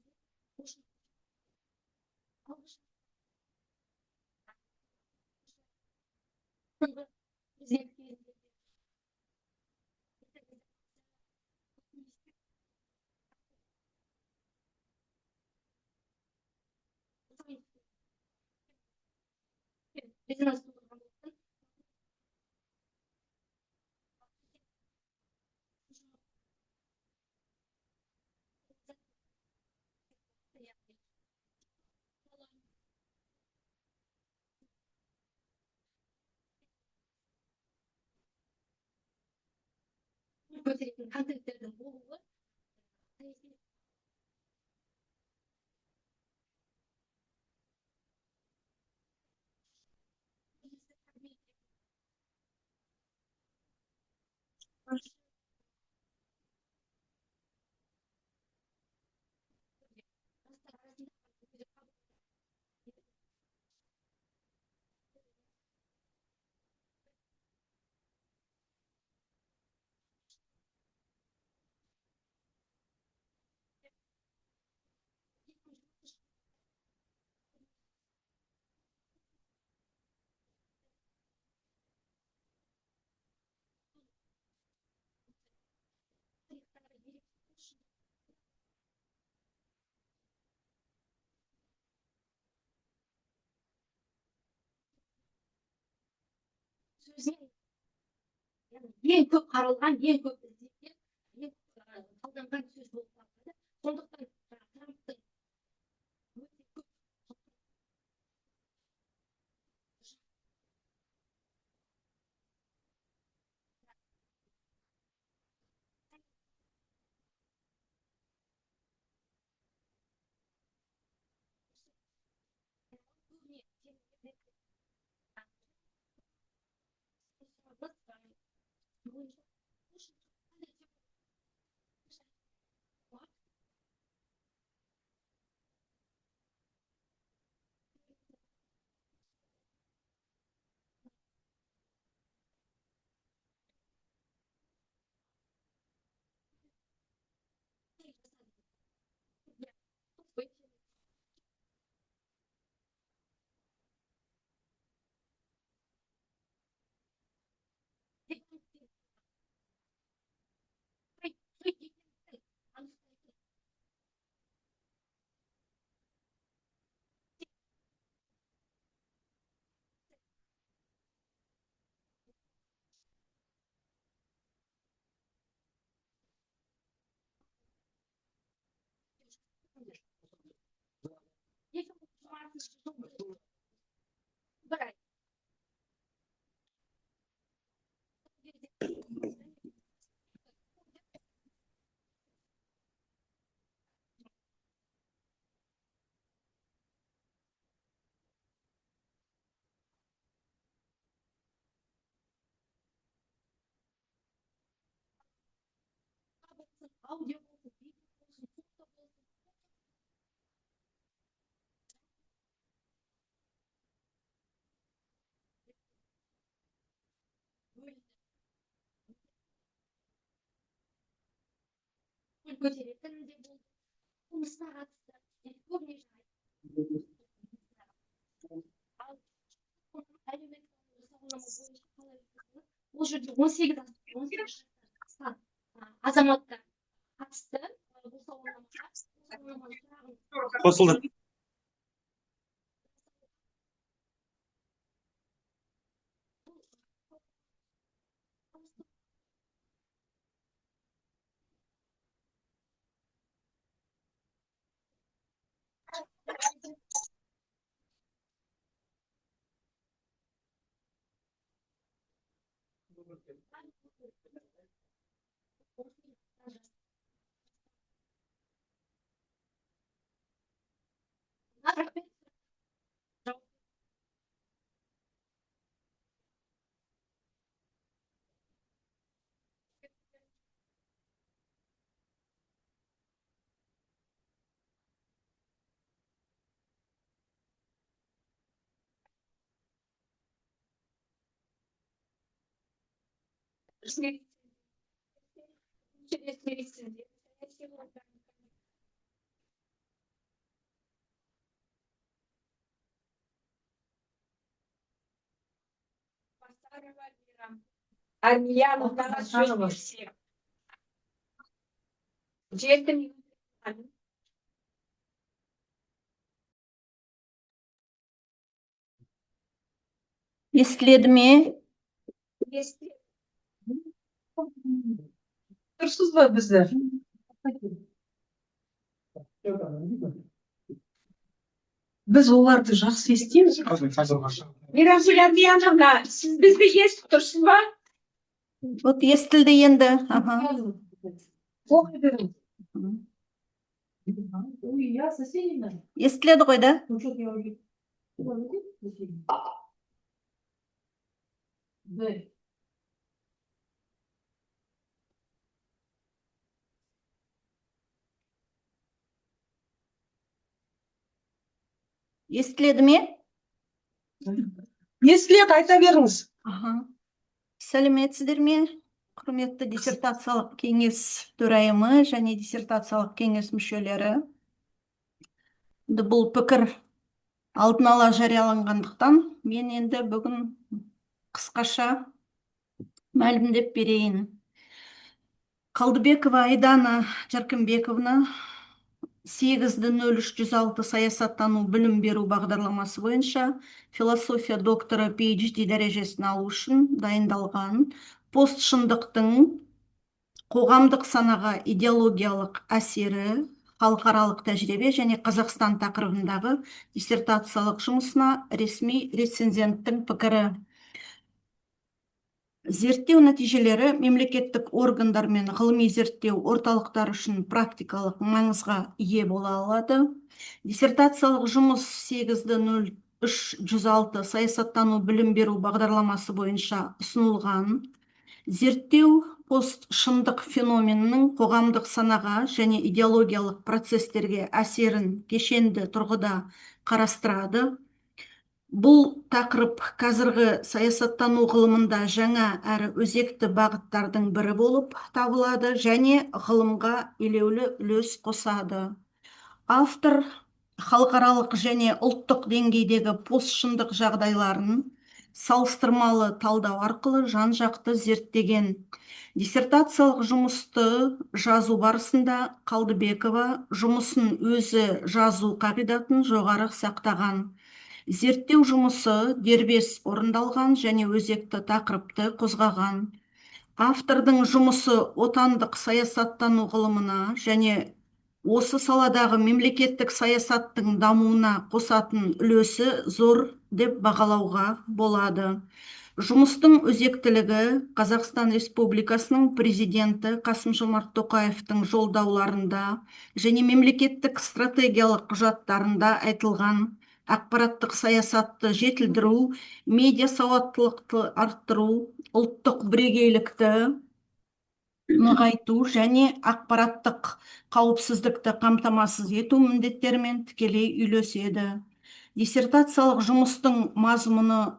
көтеретін контенттердің болуы сөзінен ең көп қаралған, ең көп ізделген, ең талданған сөз болып табылады. Сондықтан Трамптың өте көп bir ay. Audio olsun, video olsun, foto olsun. Böyle көтеретін де болды. Қылмысқа қатысты көбіне ал әлеуметтік сауалнама бойынша қалай жүргізілді? Бұл жерде 18 жастан азаматтар қатысты бұл сауалнамаға. Сауалнаманың сұрағын Қосылды. рахмет. Армияновнаға сөз берсек. 7 минут. Естіледі ме? Дұрысыз ба біздер? Біз оларды жақсы естиміз. Миражгүл Армияновна, сіз бізді естіп тұрсыз ба? Вот естілді енді. Ага. Оқи беріңіз. Естіледі ғой да? Естіледі ме? Естіледі, айта беріңіз. Ага. Сәлеметсіздер ме? Құрметті диссертациялық кеңес төрайымы және диссертациялық кеңес мүшелері. Бұл пікір алдын ала жарияланғандықтан, мен енді бүгін қысқаша мәлімдеп берейін. Қалдыбекова Айдана Жаркынбековна 8.03.106 саясаттану білім беру бағдарламасы бойынша философия докторы PhD дәрежесін алу үшін дайындалған постшындықтың қоғамдық санаға идеологиялық әсері, халықаралық тәжірибе және Қазақстан тақырыбындағы диссертациялық жұмысына ресми рецензенттің пікірі. Зерттеу нәтижелері мемлекеттік органдар мен ғылыми зерттеу орталықтары үшін практикалық маңызға ие бола алады. Диссертациялық жұмыс 8.03.106 саясаттану білім беру бағдарламасы бойынша ұсынылған. Зерттеу постшындық феноменінің қоғамдық санаға және идеологиялық процестерге әсерін кешенді тұрғыда қарастырады. Бұл тақырып қазіргі саясаттану ғылымында жаңа әрі өзекті бағыттардың бірі болып табылады және ғылымға елеулі үлес қосады. Автор халықаралық және ұлттық деңгейдегі постшындық жағдайларын салыстырмалы талдау арқылы жан-жақты зерттеген. Диссертациялық жұмысты жазу барысында Қалдыбекова жұмысын өзі жазу қағидатын жоғары сақтаған. Зерттеу жұмысы дербес орындалған және өзекті тақырыпты қозғаған. Автордың жұмысы отандық саясаттану ғылымына және осы саладағы мемлекеттік саясаттың дамуына қосатын үлесі зор деп бағалауға болады. Жұмыстың өзектілігі Қазақстан Республикасының президенті Қасым-Жомарт Тоқаевтың жолдауларында және мемлекеттік стратегиялық құжаттарында айтылған. Ақпараттық саясатты жетілдіру, медиа сауаттылықты арттыру, ұлттық бірегейлікті нығайту және ақпараттық қауіпсіздікті қамтамасыз ету міндеттерімен тікелей үйлеседі. Диссертациялық жұмыстың мазмұны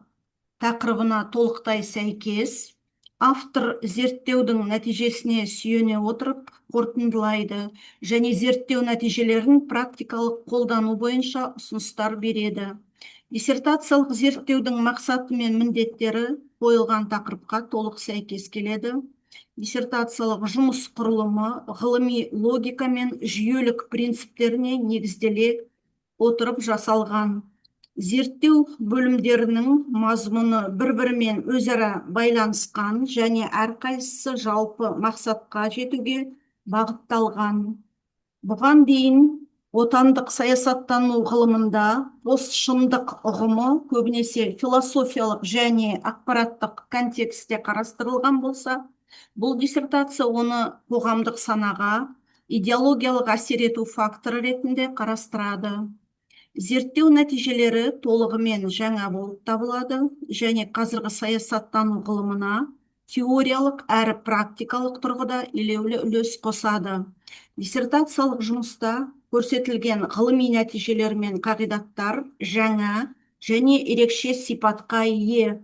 тақырыбына толықтай сәйкес, автор зерттеудің нәтижесіне сүйене отырып қорытындылайды және зерттеу нәтижелерін практикалық қолдану бойынша ұсыныстар береді. Диссертациялық зерттеудің мақсаты мен міндеттері қойылған тақырыпқа толық сәйкес келеді. Диссертациялық жұмыс құрылымы ғылыми логика мен жүйелік принциптеріне негізделе отырып жасалған. Зерттеу бөлімдерінің мазмұны бір-бірімен өзара байланысқан және әрқайсысы жалпы мақсатқа жетуге бағытталған. Бұған дейін отандық саясаттану ғылымында постшындық ұғымы көбінесе философиялық және ақпараттық контекстте қарастырылған болса, бұл диссертация оны қоғамдық санаға идеологиялық әсер ету факторы ретінде қарастырады. Зерттеу нәтижелері толығымен жаңа болып табылады және қазіргі саясаттану ғылымына теориялық әрі практикалық тұрғыда елеулі үлес қосады. Диссертациялық жұмыста көрсетілген ғылыми нәтижелер мен қағидаттар жаңа және ерекше сипатқа ие.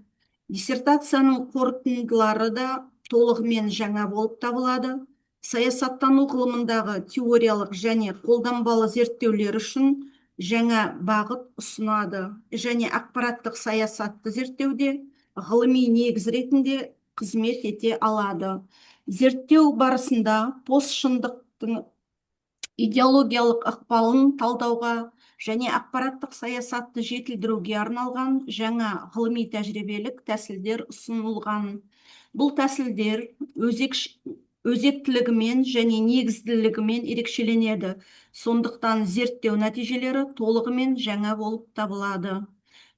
Диссертацияның қорытындылары да толығымен жаңа болып табылады. Саясаттану ғылымындағы теориялық және қолданбалы зерттеулер үшін жаңа бағыт ұсынады және ақпараттық саясатты зерттеуде ғылыми негіз ретінде қызмет ете алады. Зерттеу барысында постшындықтың идеологиялық ықпалын талдауға және ақпараттық саясатты жетілдіруге арналған жаңа ғылыми тәжірибелік тәсілдер ұсынылған. Бұл тәсілдер өзектілігімен және негізділігімен ерекшеленеді. Сондықтан зерттеу нәтижелері толығымен жаңа болып табылады.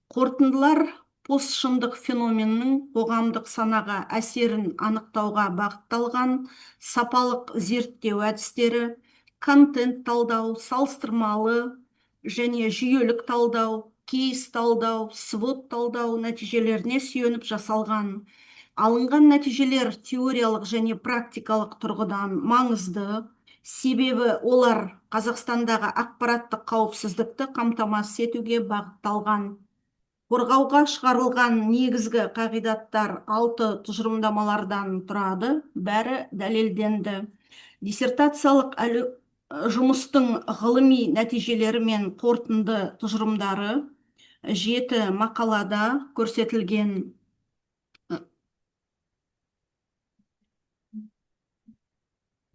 Қорытындылар постшындық феноменнің қоғамдық санаға әсерін анықтауға бағытталған сапалық зерттеу әдістері, контент талдау, салыстырмалы және жүйелік талдау, кейс талдау, свод талдау нәтижелеріне сүйеніп жасалған. Алынған нәтижелер теориялық және практикалық тұрғыдан маңызды, себебі олар Қазақстандағы ақпараттық қауіпсіздікті қамтамасыз етуге бағытталған. Қорғауға шығарылған негізгі қағидаттар 6 тұжырымдамалардан тұрады, бәрі дәлелденді. Диссертациялық жұмыстың ғылыми нәтижелері мен қорытынды тұжырымдары 7 мақалада көрсетілген.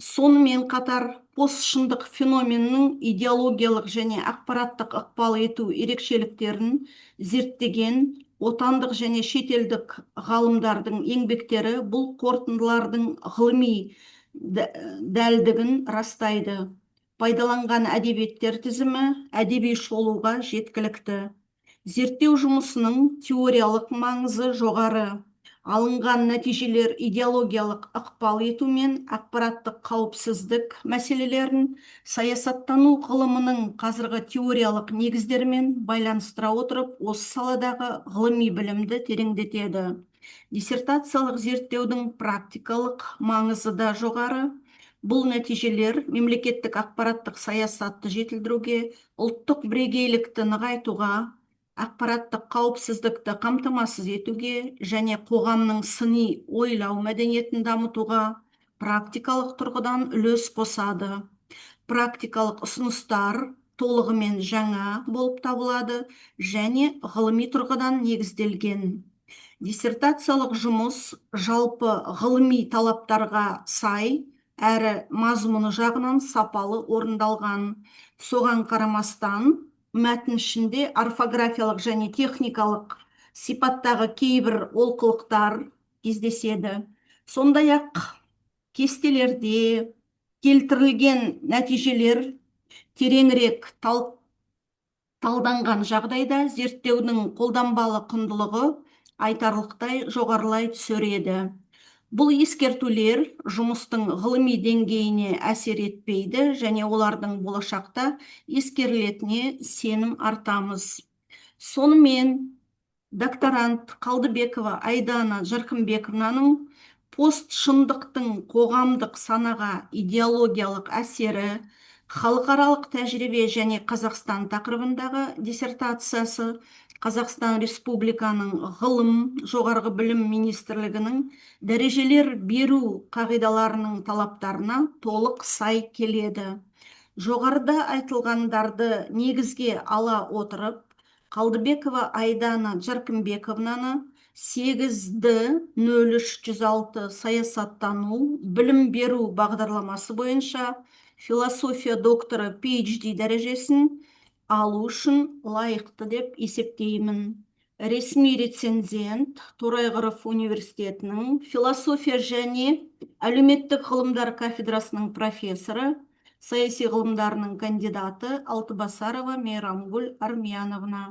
Сонымен қатар постшындық феноменнің идеологиялық және ақпараттық ықпал ету ерекшеліктерін зерттеген отандық және шетелдік ғалымдардың еңбектері бұл қорытындылардың ғылыми дәлдігін растайды. Пайдаланған әдебиеттер тізімі әдеби шолуға жеткілікті. Зерттеу жұмысының теориялық маңызы жоғары. Алынған нәтижелер идеологиялық ықпал ету мен ақпараттық қауіпсіздік мәселелерін саясаттану ғылымының қазіргі теориялық негіздерімен байланыстыра отырып, осы саладағы ғылыми білімді тереңдетеді. Диссертациялық зерттеудің практикалық маңызы да жоғары. Бұл нәтижелер мемлекеттік ақпараттық саясатты жетілдіруге, ұлттық бірегейлікті нығайтуға, ақпараттық қауіпсіздікті қамтамасыз етуге және қоғамның сыни ойлау мәдениетін дамытуға практикалық тұрғыдан үлес қосады. Практикалық ұсыныстар толығымен жаңа болып табылады және ғылыми тұрғыдан негізделген. Диссертациялық жұмыс жалпы ғылыми талаптарға сай әрі мазмұны жағынан сапалы орындалған. Соған қарамастан, мәтін ішінде орфографиялық және техникалық сипаттағы кейбір олқылықтар кездеседі. Сондай-ақ кестелерде келтірілген нәтижелер тереңірек талданған жағдайда зерттеудің қолданбалы құндылығы айтарлықтай жоғарылай түсер еді. Бұл ескертулер жұмыстың ғылыми деңгейіне әсер етпейді және олардың болашақта ескерілетініне сенім артамыз. Сонымен, докторант Қалдыбекова Айдана Жарқынбековнаның постшындықтың қоғамдық санаға идеологиялық әсері, халықаралық тәжірибе және Қазақстан тақырыбындағы диссертациясы Қазақстан Республиканың ғылым, жоғарғы білім министрлігінің дәрежелер беру қағидаларының талаптарына толық сай келеді. Жоғарыда айтылғандарды негізге ала отырып, Қалдыбекова Айдана Жарқынбековнаны 8D0306 саясаттану білім беру бағдарламасы бойынша философия докторы PhD дәрежесін алу үшін лайықты деп есептеймін. Ресми рецензент Торайғыров университетінің философия және әлеуметтік ғылымдар кафедрасының профессоры, саяси ғылымдарының кандидаты Алтыбасарова Мейрамгүл Армияновна.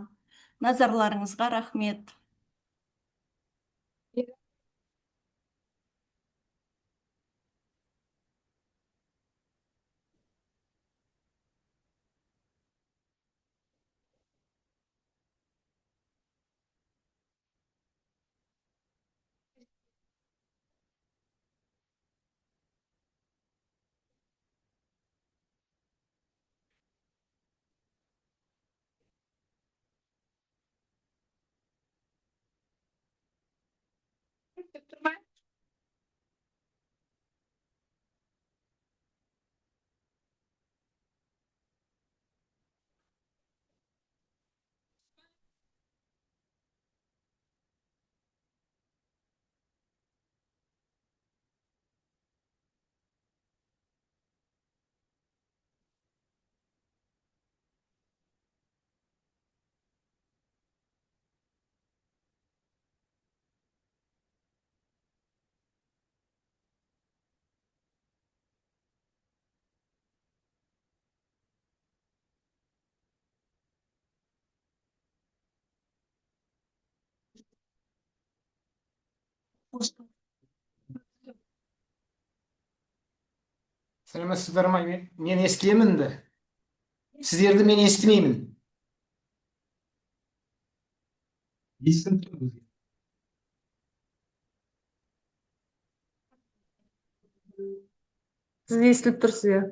Назарларыңызға рахмет. Сәлеметсіздер ме? Мен естілемін бе? Сіздерді мен естімеймін. Естіліп тұр бізге. Сіз естіліп тұрсыз, иә.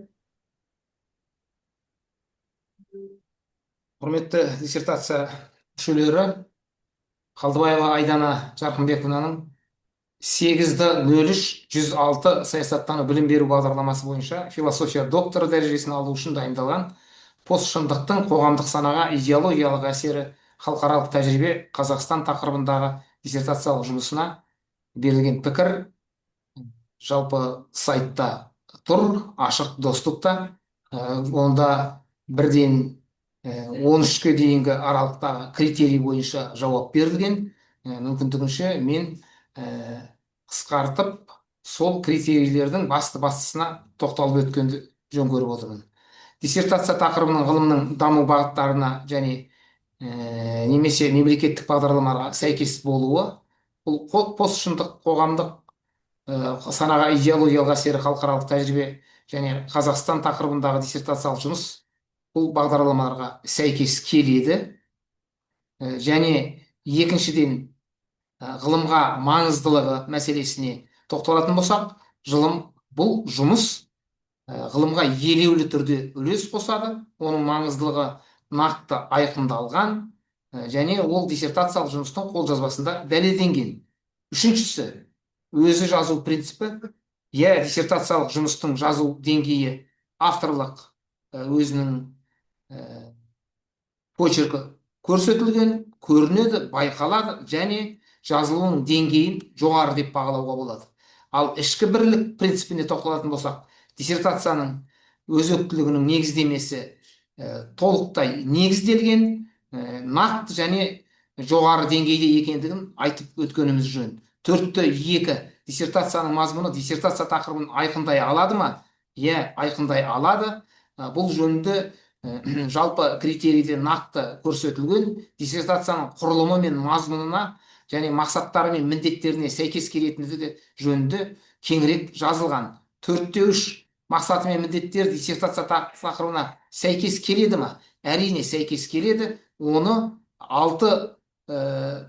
Құрметті диссертация мүшелері, Қалдыбаева Айдана Жарқынбековнаның 8D0306 саясаттану білім беру бағдарламасы бойынша философия докторы дәрежесін алу үшін дайындалған постшындықтың қоғамдық санаға идеологиялық әсері, халықаралық тәжірибе Қазақстан тақырыбындағы диссертациялық жұмысына берілген пікір жалпы сайтта тұр, ашық достықта. Онда 1-ден 13-ке дейінгі аралықтағы критерий бойынша жауап берілген. Мүмкіндігінше мен қысқартып сол критерийлердің бастысына тоқталып өткенді жөн көріп отырмын. Диссертация тақырыбының ғылымның даму бағыттарына және немесе мемлекеттік бағдарламаларға сәйкес болуы, бұл постшындық қоғамдық санаға идеологиялық әсері, халықаралық тәжірибе және Қазақстан тақырыбындағы диссертациялық жұмыс бұл бағдарламаларға сәйкес келеді. Және екіншіден, ғылымға маңыздылығы мәселесіне тоқталатын болсақ, бұл жұмыс ғылымға елеулі түрде үлес қосады, оның маңыздылығы нақты айқындалған және ол диссертациялық жұмыстың қолжазбасында дәлелденген. Үшіншісі, өзі жазу принципі. Диссертациялық жұмыстың жазу деңгейі авторлық өзінің почеркі көрсетілген, көрінеді, байқалады және жазылуының деңгейін жоғары деп бағалауға болады. Ал ішкі бірлік принципіне тоқталатын болсақ, диссертацияның өзектілігінің негіздемесі толықтай негізделген, нақты және жоғары деңгейде екендігін айтып өткеніміз жөн. 4-2 диссертацияның мазмұны диссертация тақырыбын айқындай алады ма? Айқындай алады. Бұл жөнінде жалпы критерийде нақты көрсетілген, диссертацияның құрылымы мен мазмұнына және мақсаттары мен міндеттеріне сәйкес келетіндігі жөнінде кеңірек жазылған. 4-3 мақсаты мен міндеттер диссертация тақырыбына сәйкес келеді ме? Әрине сәйкес келеді. Оны 6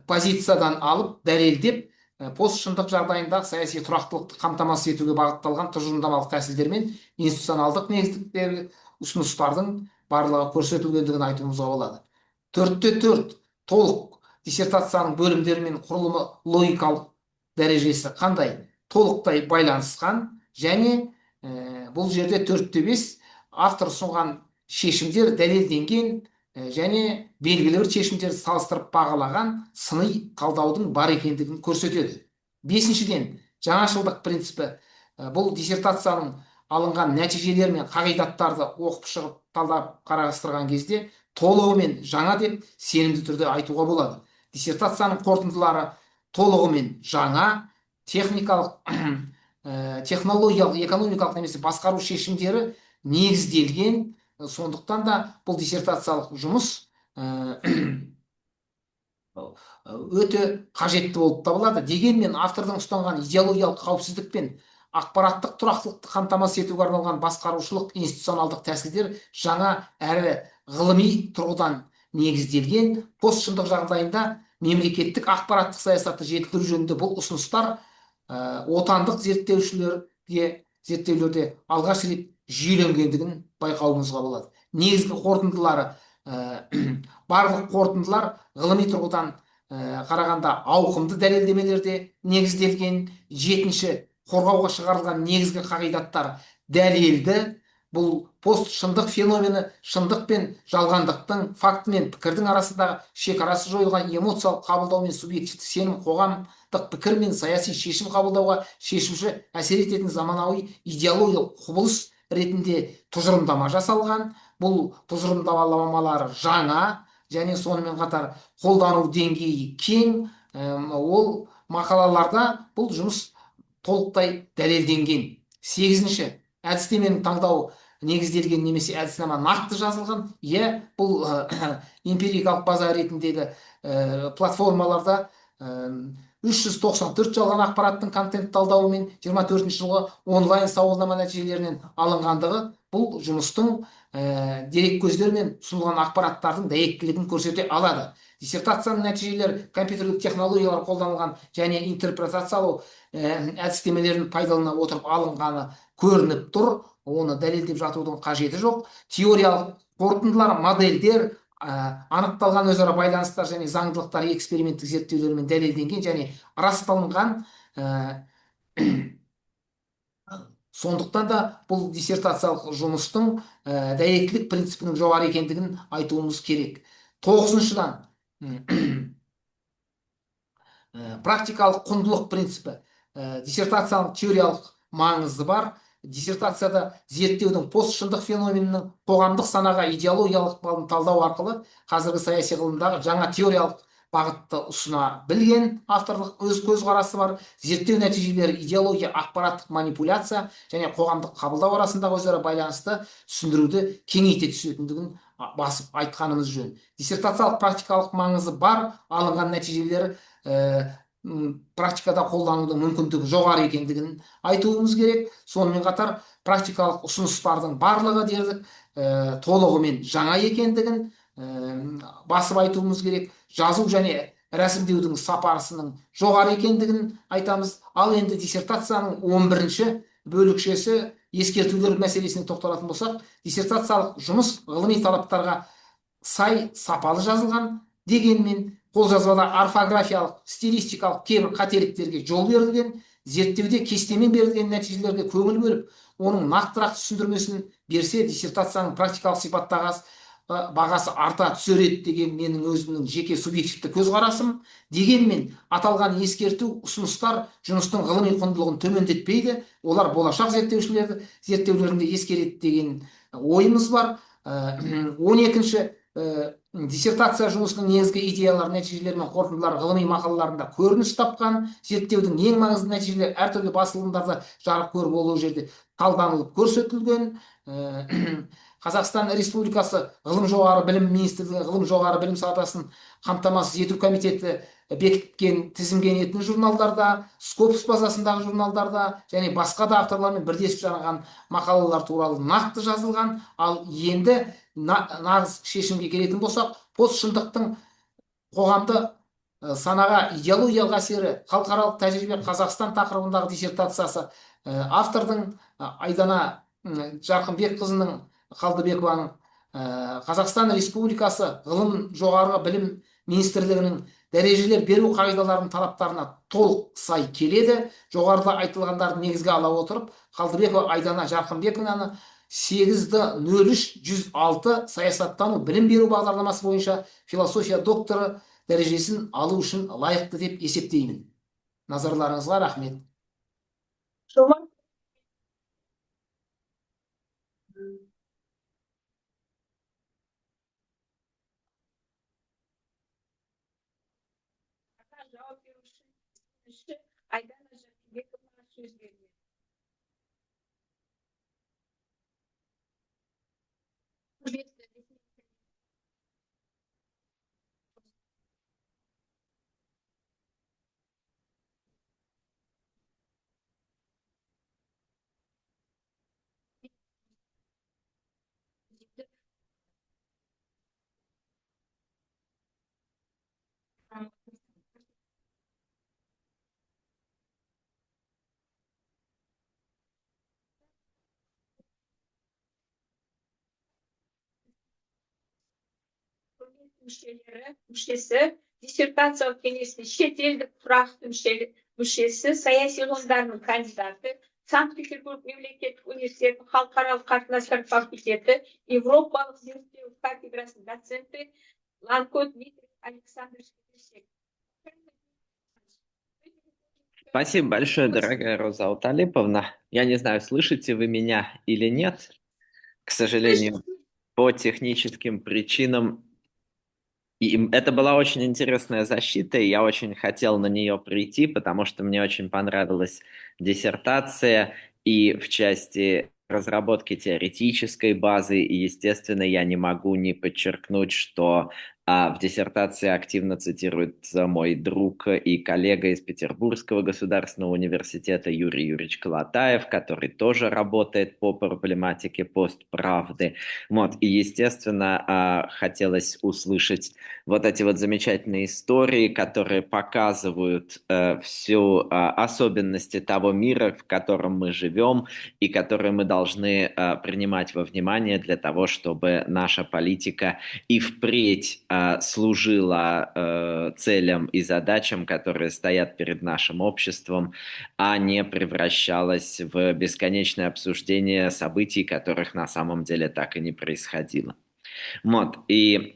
позициядан алып дәлелдеп, постшындық жағдайындағы саяси тұрақтылықты қамтамасыз етуге бағытталған тұжырымдамалық тәсілдер мен институционалдық негіздіктегі ұсыныстардың барлығы көрсетілгендігін айтуымызға болады. 4-4 толық диссертацияның бөлімдері мен құрылымы логикалық дәрежесі қандай? Толықтай байланысқан және бұл жерде 4-5 автор ұсынған шешімдер дәлелденген және белгілі бір шешімдерді салыстырып бағалаған сыни талдаудың бар екендігін көрсетеді. 5-ден жаңашылдық принципі. Бұл диссертацияның алынған нәтижелер мен қағидаттарды оқып шығып талдап қарастырған кезде толығымен жаңа деп сенімді түрде айтуға болады. Диссертацияның қорытындылары толығымен жаңа, технологиялық, экономикалық немесе басқару шешімдері негізделген. Сондықтан да бұл диссертациялық жұмыс өте қажетті болып табылады. Дегенмен автордың ұстанған идеологиялық қауіпсіздік пен ақпараттық тұрақтылықты қамтамасыз етуге арналған басқарушылық институционалдық тәсілдер жаңа әрі ғылыми тұрғыдан негізделген. Постшындық жағдайында мемлекеттік ақпараттық саясатты жетілдіру жөнінде бұл ұсыныстар отандық зерттеулерде алғаш рет жүйеленгендігін байқауымызға болады. Негізгі қорытындылары, барлық қорытындылар ғылыми тұрғыдан қарағанда ауқымды дәлелдемелерде негізделген. 7-ші, қорғауға шығарылған негізгі қағидаттар дәлелді. Бұл постшындық феномені шындық пен жалғандықтың, факті мен пікірдің арасындағы шекарасы жойылған эмоциялық қабылдау мен субъективті сенім, қоғамдық пікір мен саяси шешім қабылдауға шешуші әсер ететін заманауи идеологиялық құбылыс ретінде тұжырымдама жасалған. Бұл тұжырымдамалары жаңа және сонымен қатар қолдану деңгейі кең. Ол мақалаларда бұл жұмыс толықтай дәлелденген. 8-ші, әдістеменің таңдау негізделген немесе әдіснама нақты жазылған. Бұл эмпирикалық база ретіндегі платформаларда 394 жалған ақпараттың контент талдауы мен 24 жылғы онлайн сауалнама нәтижелерінен алынғандығы бұл жұмыстың дереккөздер мен ұсынылған ақпараттардың дәйектілігін көрсете алады. Диссертацияның нәтижелері компьютерлік технологиялар қолданылған және интерпретациялау әдістемелерін пайдалана отырып алынғаны көрініп тұр. Оны дәлелдеп жатудың қажеті жоқ. Теориялық қорытындылар, модельдер, анықталған өзара байланыстар және заңдылықтар эксперименттік зерттеулермен дәлелденген және расталынған. Сондықтан да бұл диссертациялық жұмыстың дәйектілік принципінің жоғары екендігін айтуымыз керек. 9-шыдан практикалық құндылық принципі. Диссертацияның теориялық маңызы бар. диссертацияда зерттеудің постшындық феноменінің қоғамдық санаға идеологиялық ықпалын талдау арқылы қазіргі саяси ғылымдағы жаңа теориялық бағытты ұсына білген авторлық өз көзқарасы бар. Зерттеу нәтижелері идеология, ақпараттық манипуляция және қоғамдық қабылдау арасындағы өзара байланысты түсіндіруді кеңейте түсетіндігін басып айтқанымыз жөн. Диссертациялық практикалық маңызы бар, алынған нәтижелері практикада қолданудың мүмкіндігі жоғары екендігін айтуымыз керек. Сонымен қатар практикалық ұсыныстардың барлығы дерлік толығымен жаңа екендігін басып айтуымыз керек. Жазу және рәсімдеудің сапасының жоғары екендігін айтамыз. Ал енді диссертацияның 11-ші бөлікшесі ескертулер мәселесіне тоқталатын болсақ, диссертациялық жұмыс ғылыми талаптарға сай сапалы жазылған, дегенмен қолжазбада орфографиялық, стилистикалық кейбір қателіктерге жол берілген, зерттеуде кестемен берілген нәтижелерге көңіл бөліп, оның нақтырақ түсіндірмесін берсе, диссертацияның практикалық сипаттағы бағасы арта түсер еді деген менің өзімнің жеке субъективті көзқарасым. Дегенмен аталған ескерту ұсыныстар жұмыстың ғылыми құндылығын төмендетпейді, олар болашақ зерттеулерінде ескереді деген ойымыз бар. 12-ші диссертация жұмысының негізгі идеялары, нәтижелері мен қорытындылары ғылыми мақалаларында көрініс тапқан. Зерттеудің ең маңызды нәтижелері әртүрлі басылымдарда жарық көріп ол жерде талданылып көрсетілген. Қазақстан Республикасы ғылым жоғары білім министрлігі ғылым жоғары білім сапасын қамтамасыз ету комитеті бекіткен тізімге енетін журналдарда, Скопус базасындағы журналдарда және басқа да авторлармен бірлесіп жараған мақалалар туралы нақты жазылған. Ал енді нағыз шешімге келетін болсақ, постшындықтың қоғамды санаға идеологиялық әсері, халықаралық тәжірибе Қазақстан тақырыбындағы диссертациясы автордың Айдана Жарқынбекқызының Қалдыбекованың Қазақстан Республикасы ғылым жоғары білім министрлігінің дәрежелер беру қағидаларының талаптарына толық сай келеді. Жоғарыда айтылғандарды негізге ала отырып, Қалдыбекова Айдана Жарқынбекованы 8-03-106 саясаттану білім беру бағдарламасы бойынша философия докторы дәрежесін алу үшін лайықты деп есептеймін. Назарларыңызға рахмет. Жауап беру үшін Айдана Жарқынбековаға сөз берді. Мүшесі, диссертациялық кеңестің шетелдік тұрақты мүшесі, саяси ғылымдарының кандидаты, Санкт-Петербург мемлекеттік университеті халықаралық қатынастар факультеті, Европалық зерттеу кафедрасының доценті Ланко Дмитрий Александрович. Спасибо большое, дорогая Роза Ауталиповна. Я не знаю, слышите вы меня или нет. К сожалению, по техническим причинам. И это была очень интересная защита, и я очень хотел на нее прийти, потому что мне очень понравилась диссертация и в части разработки теоретической базы, и, естественно, я не могу не подчеркнуть, что в диссертации активно цитируется мой друг и коллега из Петербургского государственного университета Юрий Юрьевич Колотаев, который тоже работает по проблематике постправды. Вот. И, естественно, хотелось услышать вот эти вот замечательные истории, которые показывают всю особенности того мира, в котором мы живем, и которые мы должны принимать во внимание для того, чтобы наша политика и впредь служила целям и задачам, которые стоят перед нашим обществом, а не превращалась в бесконечное обсуждение событий, которых на самом деле так и не происходило. Вот. И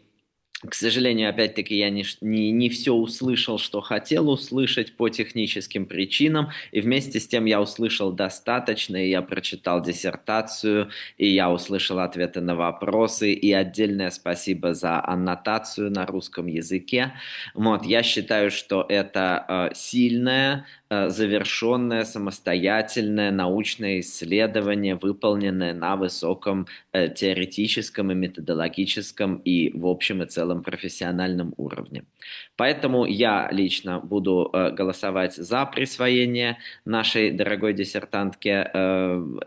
К сожалению, опять-таки, я не все услышал, что хотел услышать по техническим причинам, и вместе с тем я услышал достаточно, и я прочитал диссертацию, и я услышал ответы на вопросы, и отдельное спасибо за аннотацию на русском языке. Вот, я считаю, что это сильное, завершенное, самостоятельное научное исследование, выполненное на высоком теоретическом и методологическом и в общем и целом профессиональном уровне. Поэтому я лично буду голосовать за присвоение нашей дорогой диссертантке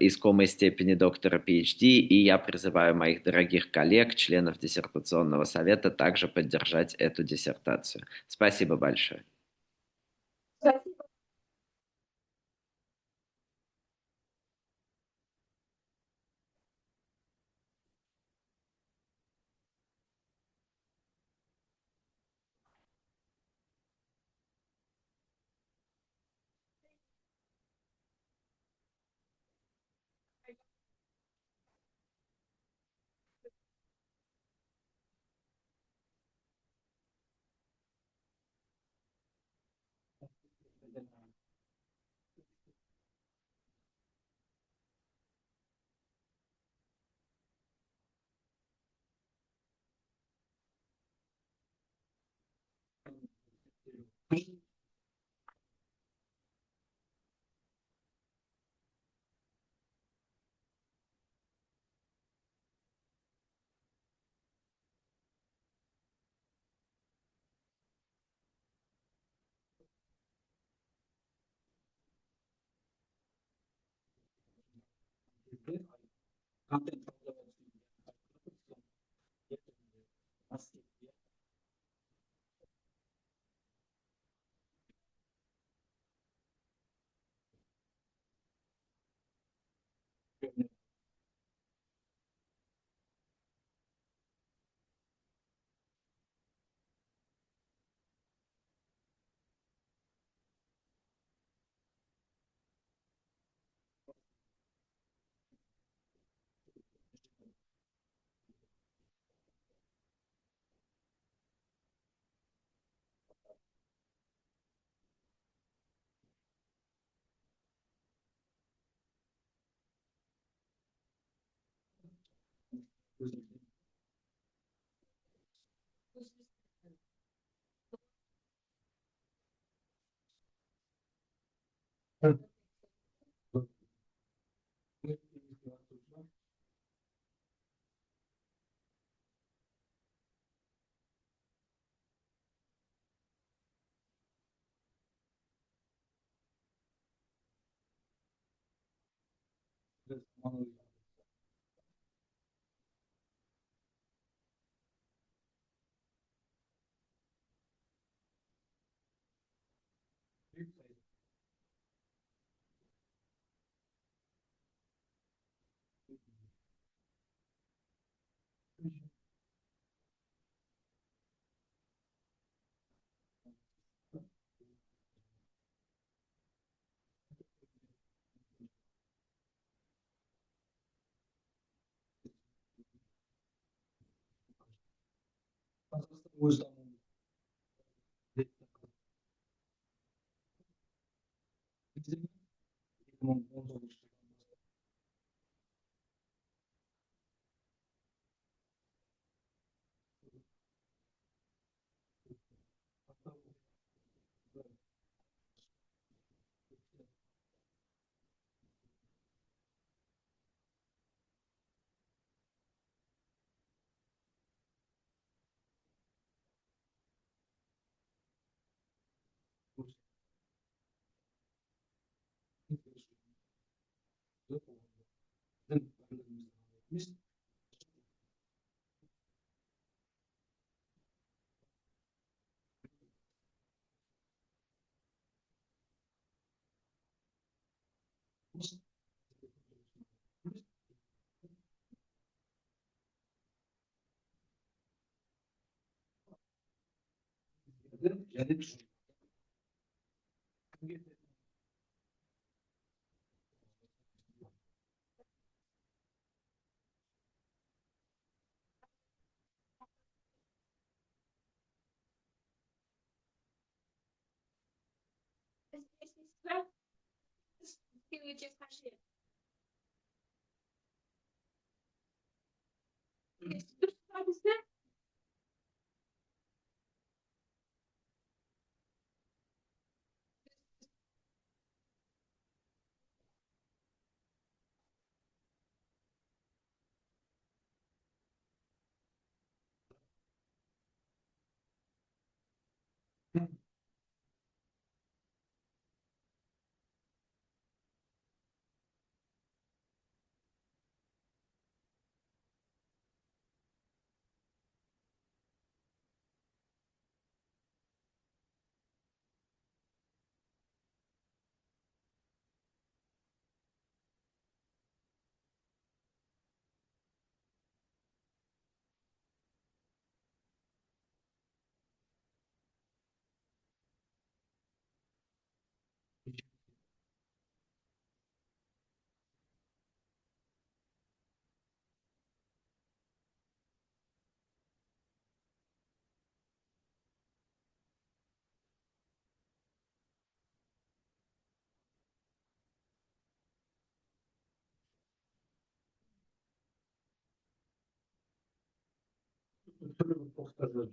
искомой степени доктора PhD, и я призываю моих дорогих коллег, членов диссертационного совета, также поддержать эту диссертацию. Спасибо большое. Спасибо. Өте қажет. түрлі тоқтар бар.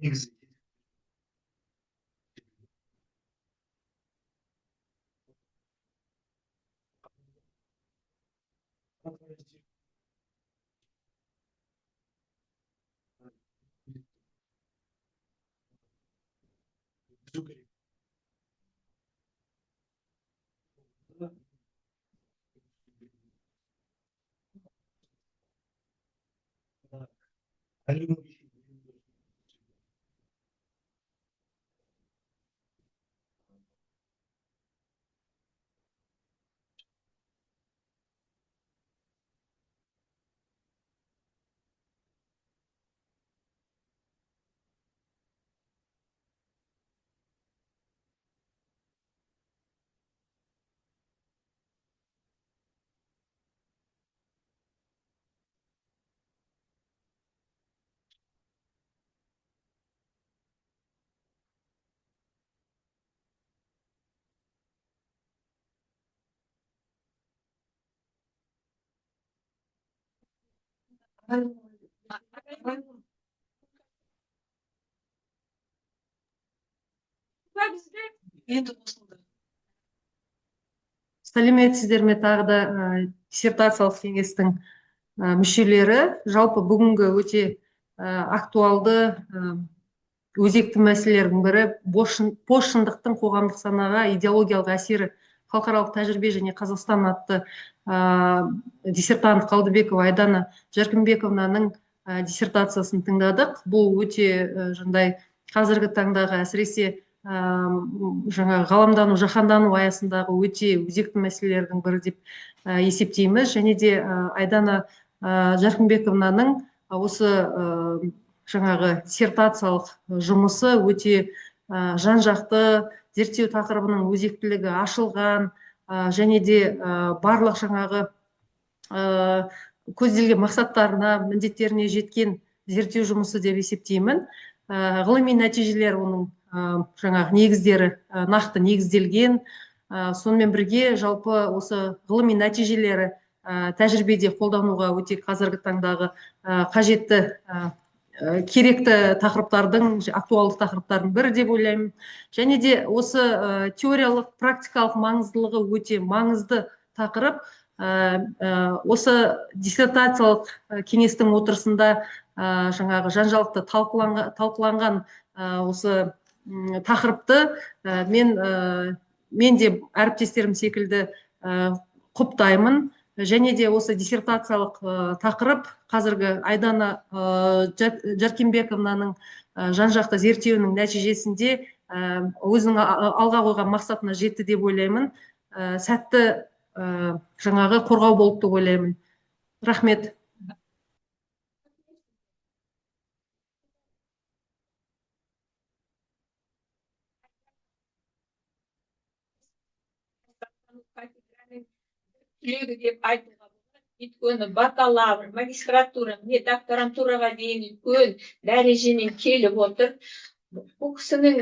Негізі Енді қосылды. сәлеметсіздер ме тағы да диссертациялық кеңестің мүшелері. Жалпы бүгінгі өте актуалды өзекті мәселелердің бірі постшындықтың қоғамдық санаға идеологиялық әсері халықаралық тәжірибе және Қазақстан атты диссертант Қалдыбекова Айдана Жаркінбековнаның диссертациясын тыңдадық. Бұл өте жандай қазіргі таңдағы әсіресе жаңа ғаламдану, жаһандану аясындағы өте өзекті мәселелердің бірі деп есептейміз. Және де Айдана Жаркінбековнаның осы жаңағы диссертациялық жұмысы өте жан-жақты, зерттеу тақырыбының өзектілігі ашылған, және де барлық жаңағы көзделген мақсаттарына, міндеттеріне жеткен зерттеу жұмысы деп есептеймін. Ғылыми нәтижелер оның жаңағы негіздері нақты негізделген. Сонымен бірге жалпы осы ғылыми нәтижелері тәжірибеде қолдануға өте қазіргі таңдағы қажетті керекті тақырыптардың, актуалды тақырыптардың бірі деп ойлаймын. Және де осы теориялық, практикалық маңыздылығы өте маңызды тақырып. Осы диссертациялық кеңестің отырысында жаңағы жанжалықты талқыланған осы тақырыпты мен де әріптестерім секілді құптаймын. Және де осы диссертациялық тақырып қазіргі Айдана Жаркінбековнаның жан-жақты зерттеуінің нәтижесінде өзінің алға қойған мақсатына жетті деп ойлаймын. сәтті жаңағы қорғау болды деп ойлаймын. Рахмет. түлегі деп айтуға болады. Өйткені бакалавр, магистратура, не докторантураға дейін үлкен дәрежемен келіп отыр. Бұл кісінің,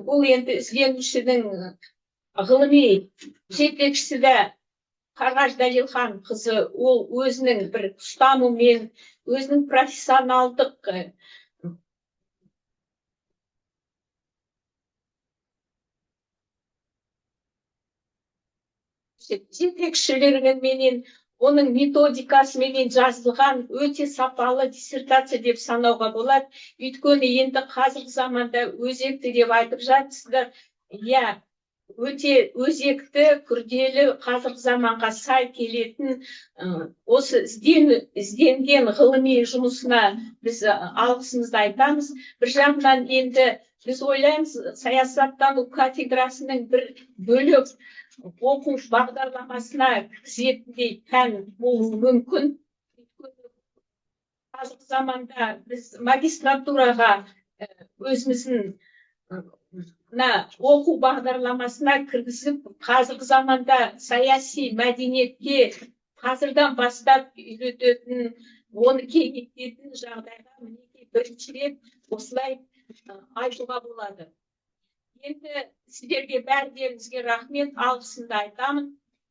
бұл енді ізденушінің ғылыми жетекшісі де Қарғаш Дәлелхан қызы, ол өзінің бір ұстанымымен, өзінің профессионалдық жетекшілігіменен, оның методикасымен жазылған өте сапалы диссертация деп санауға болады. Өйткені енді қазіргі заманда өзекті деп айтып жатсыздар. Иә, өте өзекті, күрделі, қазіргі заманға сай келетін осы ізденген ғылыми жұмысына біз алғысымызды айтамыз. Bir жағынан енді біз ойлаймыз, саясаттану кафедрасының бір бөлек оқу бағдарламасына кіргізетіндей пән болуы мүмкін. Қазіргі заманда біз магистратураға өзіміздің оқу бағдарламасына кіргізіп, қазіргі заманда саяси мәдениетке қазірден бастап үйрететін, оны кеңейтетін жағдайға мінекей бірінші рет осылай айтуға болады. Енді сіздерге бәрдеріңізге рахмет, алғысымды айтамын.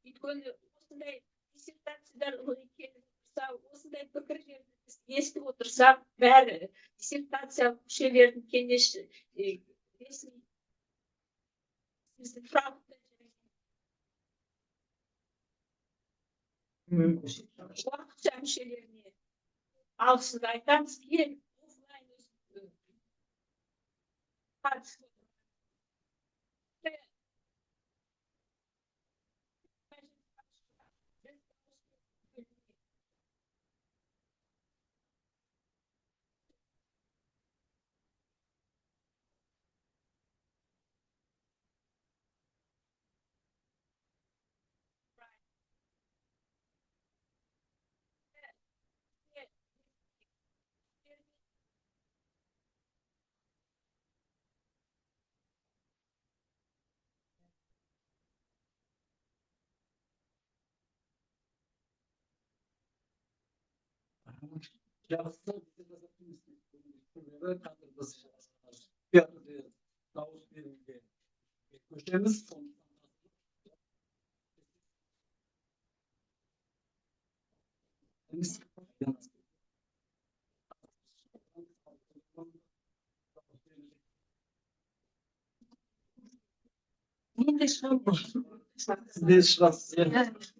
Өйткені осындай диссертациялар осындай пікірлерді естіп отырсақ, бәрі диссертация мүшелердің кеңесі уақытша мүшелеріне алғысымды айтамыз. Жақсы, дауыс беруге көшеміз. Мен де шығамын. Сіз де шығасыз.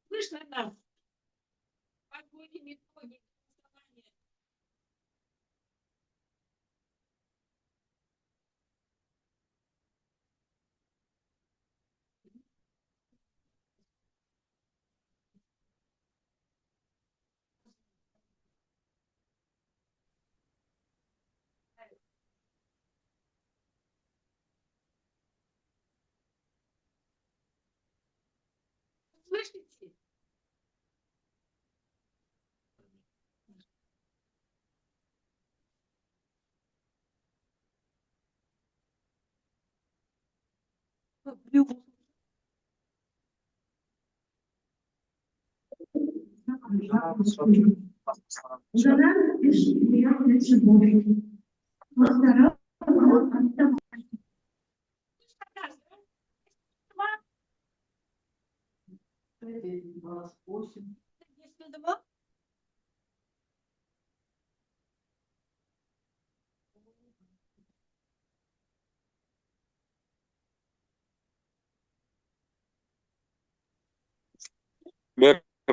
Слышно нас? Подводим итоги голосования. Слышите?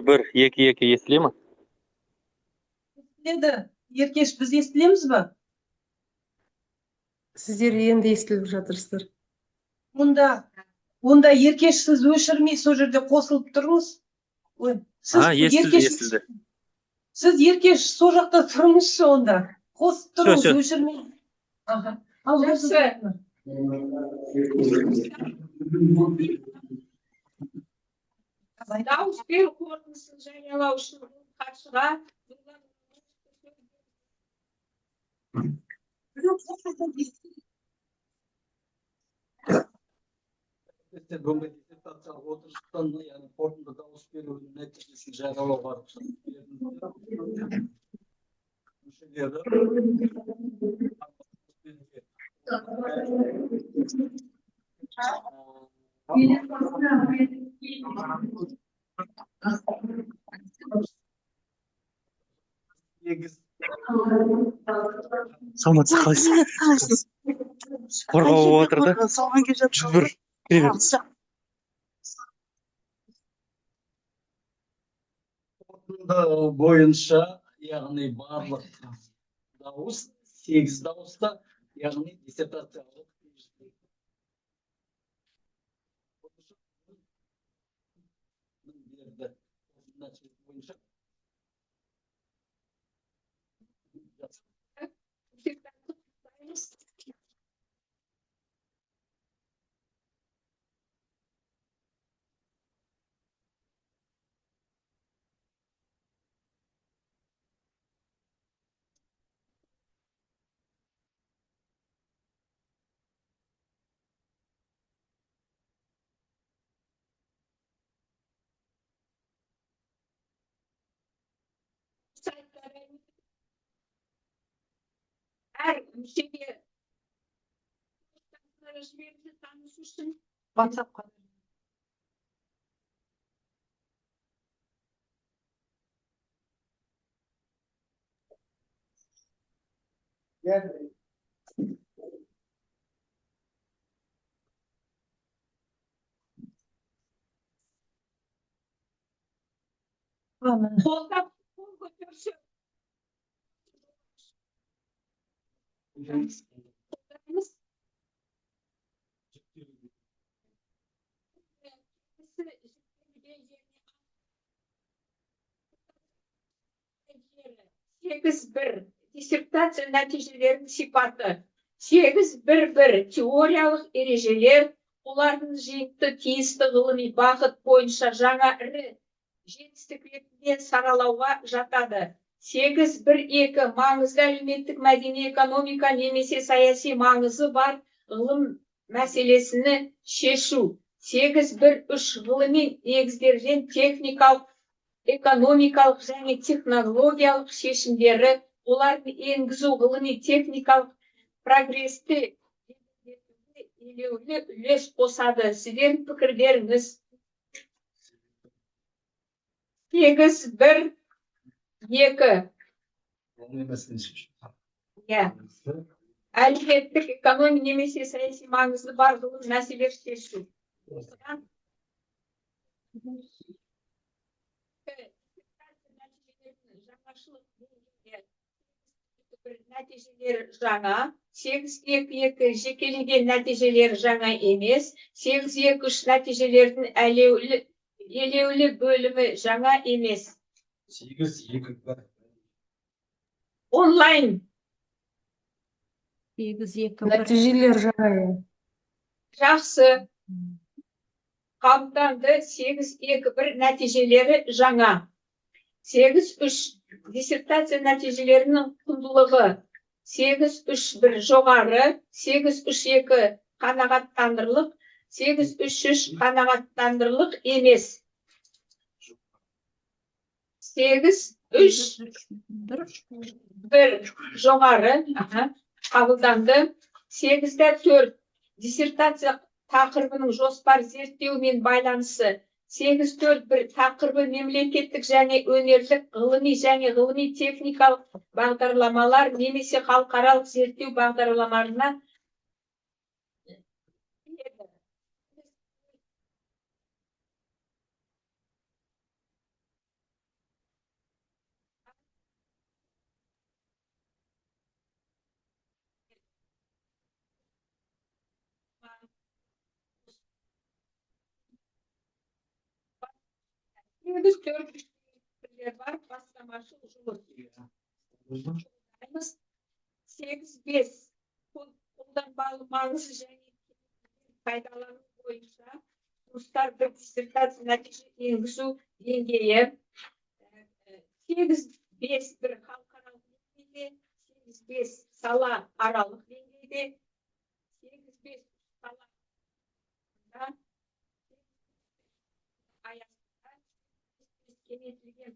бір екі естіле ма? Еді, Еркеш, біз естілеміз ба? Сіздер енді естіліп жатырсыздар. Онда Еркеш, сіз өшірмей сол жерде қосылып тұрыңыз. Ой, Естілді. Сіз Еркеш сол жақта тұрыңызшы онда. Қосып тұрыңыз, Всё. өшірмей. Аха. Ал Жақсы. Дауыс беру қорытындысын жариялау үшін хатшыға Бүгінгі диссертациялық отырыстан, яғни қорытынды дауыс берудің нәтижесін жариялауға рұқсат бердіңіздер. Саламатсыз, қалайсыз? Қорғау отырды. Жүбір. Қорытынды бойынша, яғни барлық дауыс, 8 дауыста, яғни диссертациялық берді. Нәтиже бойынша әр мүшеге жіберді танысу үшін WhatsApp-қа. қолдап қол көтерсе қолдарымыз сегіз бір диссертация нәтижелерінің сипаты 8.1.1 теориялық ережелер олардың жиынтық тиісті ғылыми бағыт бойынша жаңа ірі жетістік ретінде саралауға жатады. 8.1.2 маңызды әлеуметтік мәдени экономика немесе саяси маңызы бар ғылым мәселесini шешу. 8.1.3 ғылыми негізделген техникалық, экономикалық және технологиялық шешімдері, оларды енгізу ғылыми техникалық прогресті елеулі үлес қосады. Сіздердің пікірлеріңіз 8, 1, 2. Оның емесін шешіп. Иә. Әлеуметтік, экономия немесе саяси маңызы бар ғылым мәселелер шешу. Осыған жаңашылық деңгейде нәтижелер жаңа, 8-2-2 жекелеген нәтижелер жаңа емес, 8-2-3 нәтижелердің елеулі бөлімі жаңа емес. 8-2-1. Онлайн 8-2-1. нәтижелер жаңа. жақсы қабылданды. 8-2-1 нәтижелері жаңа. 8-3 диссертация нәтижелерінің құндылығы 8-3-1 жоғары, 8-3-2 қанағаттандырылық, 8-3-3 қанағаттандырылық емес. 8-3-1 жоғары қабылданды. 8-4 диссертация тақырыбының жоспар зерттеумен байланысы. 8-4-1 тақырыбы мемлекеттік және өнерлік ғылыми және ғылыми техникалық бағдарламалар немесе халықаралық зерттеу бағдарламаларына бар бастамашыл жұмыс. 8-5 қолданбалы маңызы және пайдалану бойынша жұмыстарды диссертация нәтиже енгізу деңгейі. 8-5-1 халықаралық деңгейде, 8-5 сала аралық деңгейде, 8-5 сала аясында кеңейтілген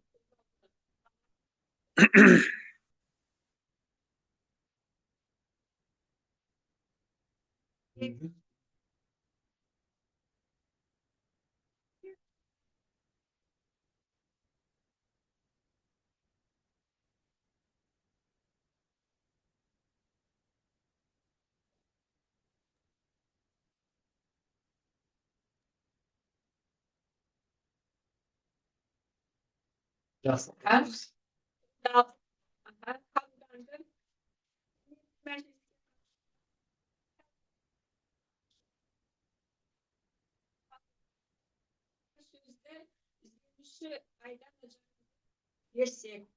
Жақсы. қабылданды. Сөзді ізденуші айдан берсек.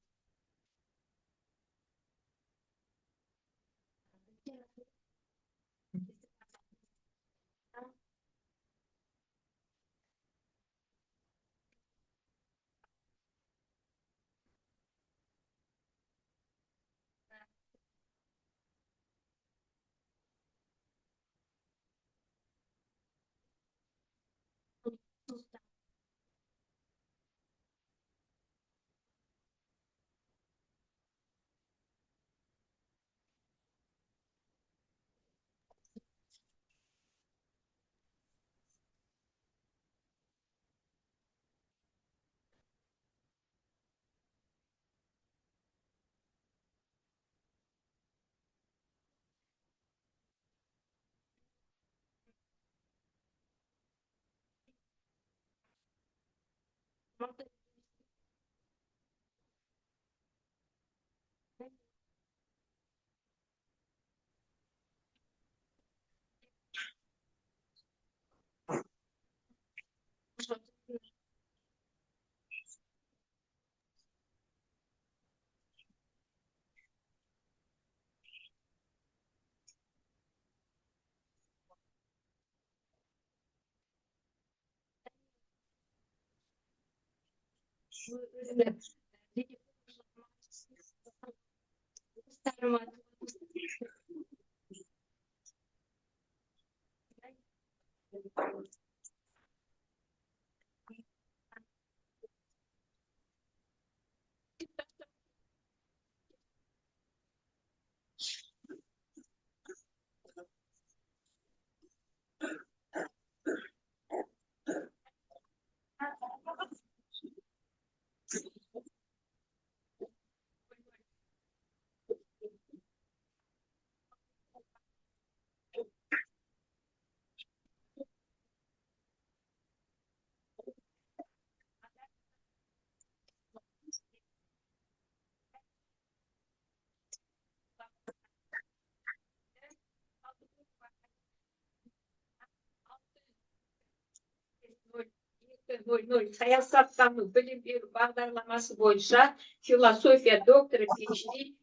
Саясаттану білім беру бағдарламасы бойынша философия докторы PhD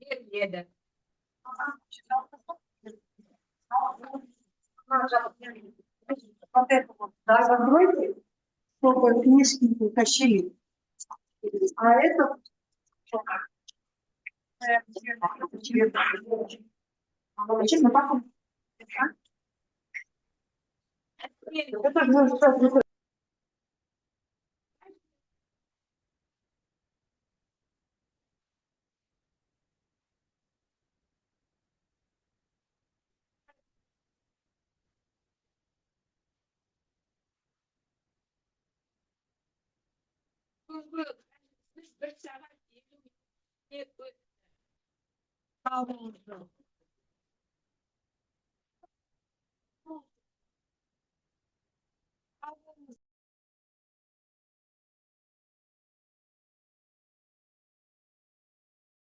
беріледі. Закройте, чтобы книжки не тащили. А это честно, потом. Bir saat 20 minut.